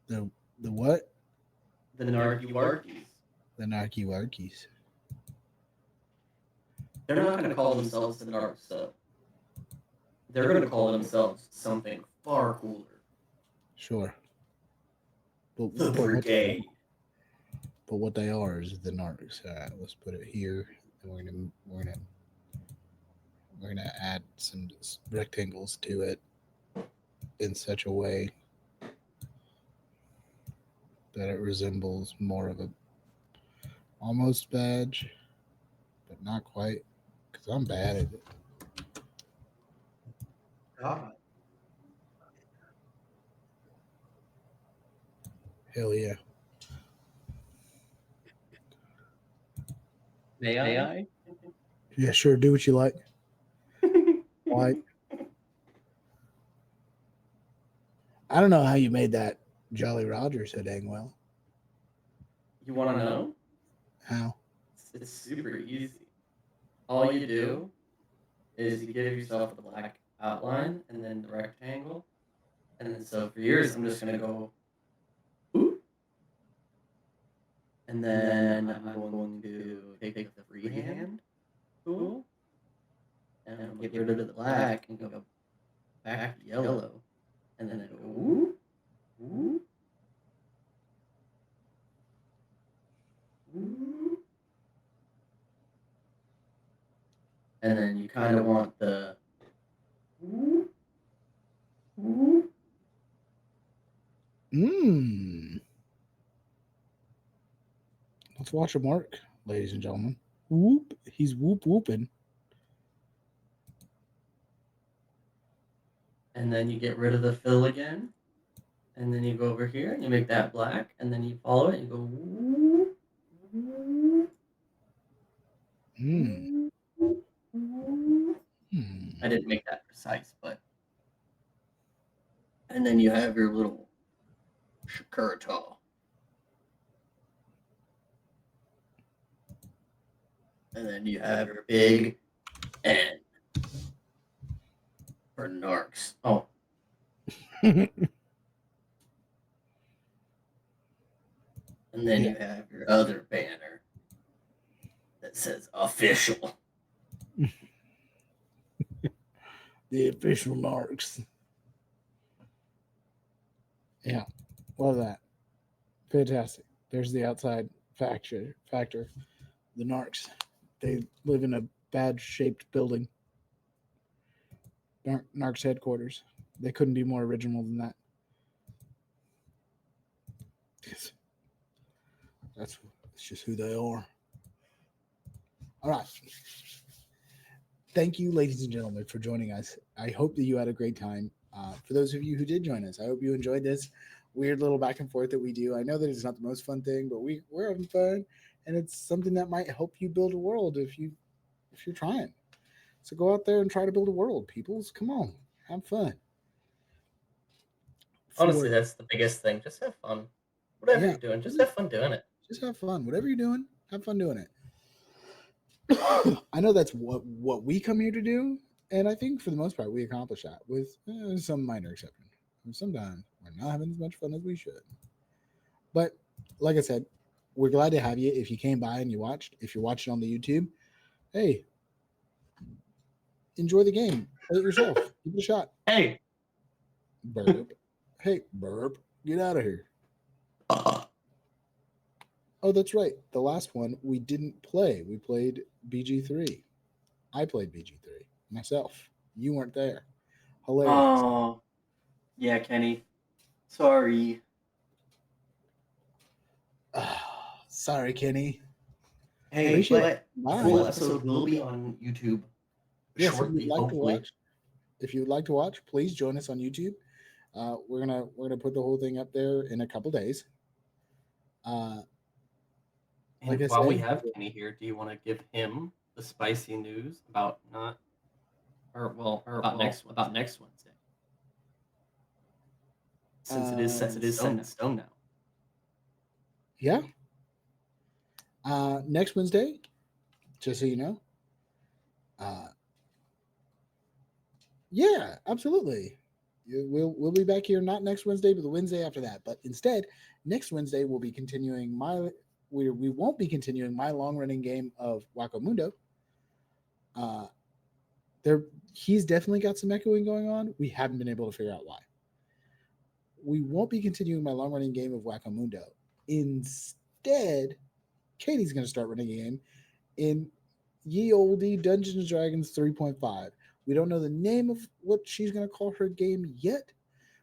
The what? The Narky-Warkies. The narky-warkies. They're not going to call themselves the Narcs, though. They're going to call themselves something far cooler. Sure. But, The Brigade. But what they are is the narcs. Let's put it here. And we're gonna add some rectangles to it in such a way that it resembles more of a almost badge, but not quite, because I'm bad at it. God. Hell yeah. May I? Yeah, sure. Do what you like. Why? I don't know how you made that Jolly Roger so dang well. You want to know? How? It's super easy. all you do is you give yourself the black outline and then the rectangle. And then so for yours, I'm just gonna go whoop, and then I'm going to take the freehand tool and I'm get rid of the black and go back to yellow, and then I go whoop, whoop, whoop. And then you kind of want the whoop, whoop. Let's watch him work, ladies and gentlemen. Whoop. He's whooping. And then you get rid of the fill again, and then you go over here and you make that black, and then you follow it and you go whoop, whoop, Mm. whoop, whoop. I Hmm. didn't make that precise, but and then you have your little Shakurta. And then you have your big N for narcs. Oh, and then you have your other banner that says official. The official narcs. Yeah, love that. Fantastic. There's the outside factor. The narcs. They live in a bad shaped building. Narcs headquarters. They couldn't be more original than that. That's just who they are. All right. Thank you, ladies and gentlemen, for joining us. I hope that you had a great time. For those of you who did join us, I hope you enjoyed this weird little back and forth that we do. I know that it's not the most fun thing, but we're having fun, and it's something that might help you build a world if you're trying. So go out there and try to build a world, peoples. Come on, have fun. Honestly, For that's the biggest thing. Just have fun. Whatever yeah, you're doing, just have fun doing it. just have fun. Whatever you're doing, have fun doing it. I know that's what we come here to do, and I think for the most part we accomplish that with some minor exception. Sometimes we're not having as much fun as we should, but like I said, we're glad to have you. If you came by and you watched, if you're watching on the YouTube, hey, enjoy the game, play it yourself, give it a shot. Hey, Burp, hey, burp, get out of here. Oh, that's right. The last one we didn't play. We played BG3. I played BG3 myself. You weren't there. Hilarious. oh, yeah, Kenny. Sorry. Sorry, Kenny. Hey, Appreciate but it. the Bye. full episode will be on YouTube Yes, if you'd shortly, like to hopefully. watch, please join us on YouTube. We're gonna put the whole thing up there in a couple days. Uh, like And I while we said, have Kenny here, do you want to give him the spicy news about not, or about next Wednesday, since it is set in stone now. yeah. Next Wednesday, just so you know. Uh, yeah, absolutely. We'll be back here not next Wednesday, but the Wednesday after that. But instead, next Wednesday we'll be continuing we won't be continuing my long running game of Wacko Mundo. Uh, there he's definitely got some echoing going on. We haven't been able to figure out why. We won't be continuing my long running game of Wacko Mundo. Instead, Katie's going to start running a game in Ye Olde Dungeons and Dragons 3.5. We don't know the name of what she's going to call her game yet,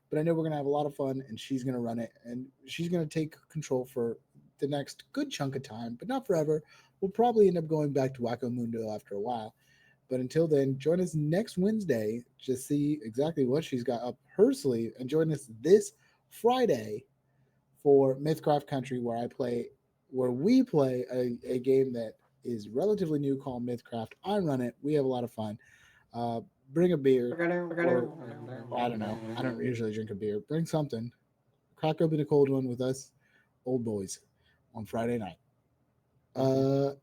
but I know we're going to have a lot of fun and she's going to run it and she's going to take control for the next good chunk of time, but not forever. We'll probably end up going back to Wacko Mundo after a while. But until then, join us next Wednesday to see exactly what she's got up her sleeve and join us this Friday for Mythcraft Country where we play a game that is relatively new called Mythcraft. I run it. We have a lot of fun. Bring a beer, or I don't know. I don't usually drink a beer. Bring something. Crack open a cold one with us, old boys, on Friday night.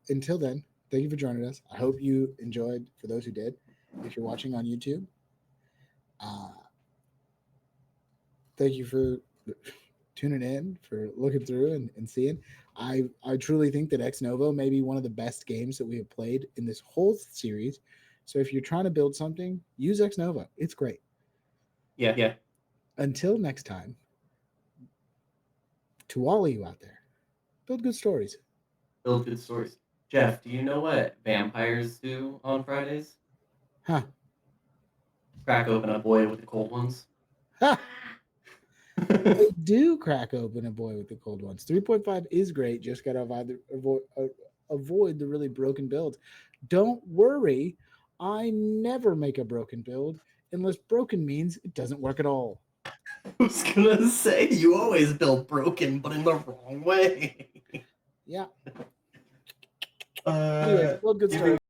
Until then, thank you for joining us. I hope you enjoyed. For those who did, if you're watching on YouTube, thank you for tuning in, for looking through and seeing. I truly think that Ex Novo may be one of the best games that we have played in this whole series. So if you're trying to build something, use Ex Novo. It's great. Yeah. Until next time, to all of you out there, build good stories. Build good stories. Jeff, do you know what vampires do on Fridays? Huh. Crack open a boy with the cold ones. Ha! They do crack open a boy with the cold ones. 3.5 is great. Just got to avoid the really broken builds. Don't worry. I never make a broken build unless broken means it doesn't work at all. I was gonna say you always build broken, but in the wrong way. Yeah. Anyways, build good stories.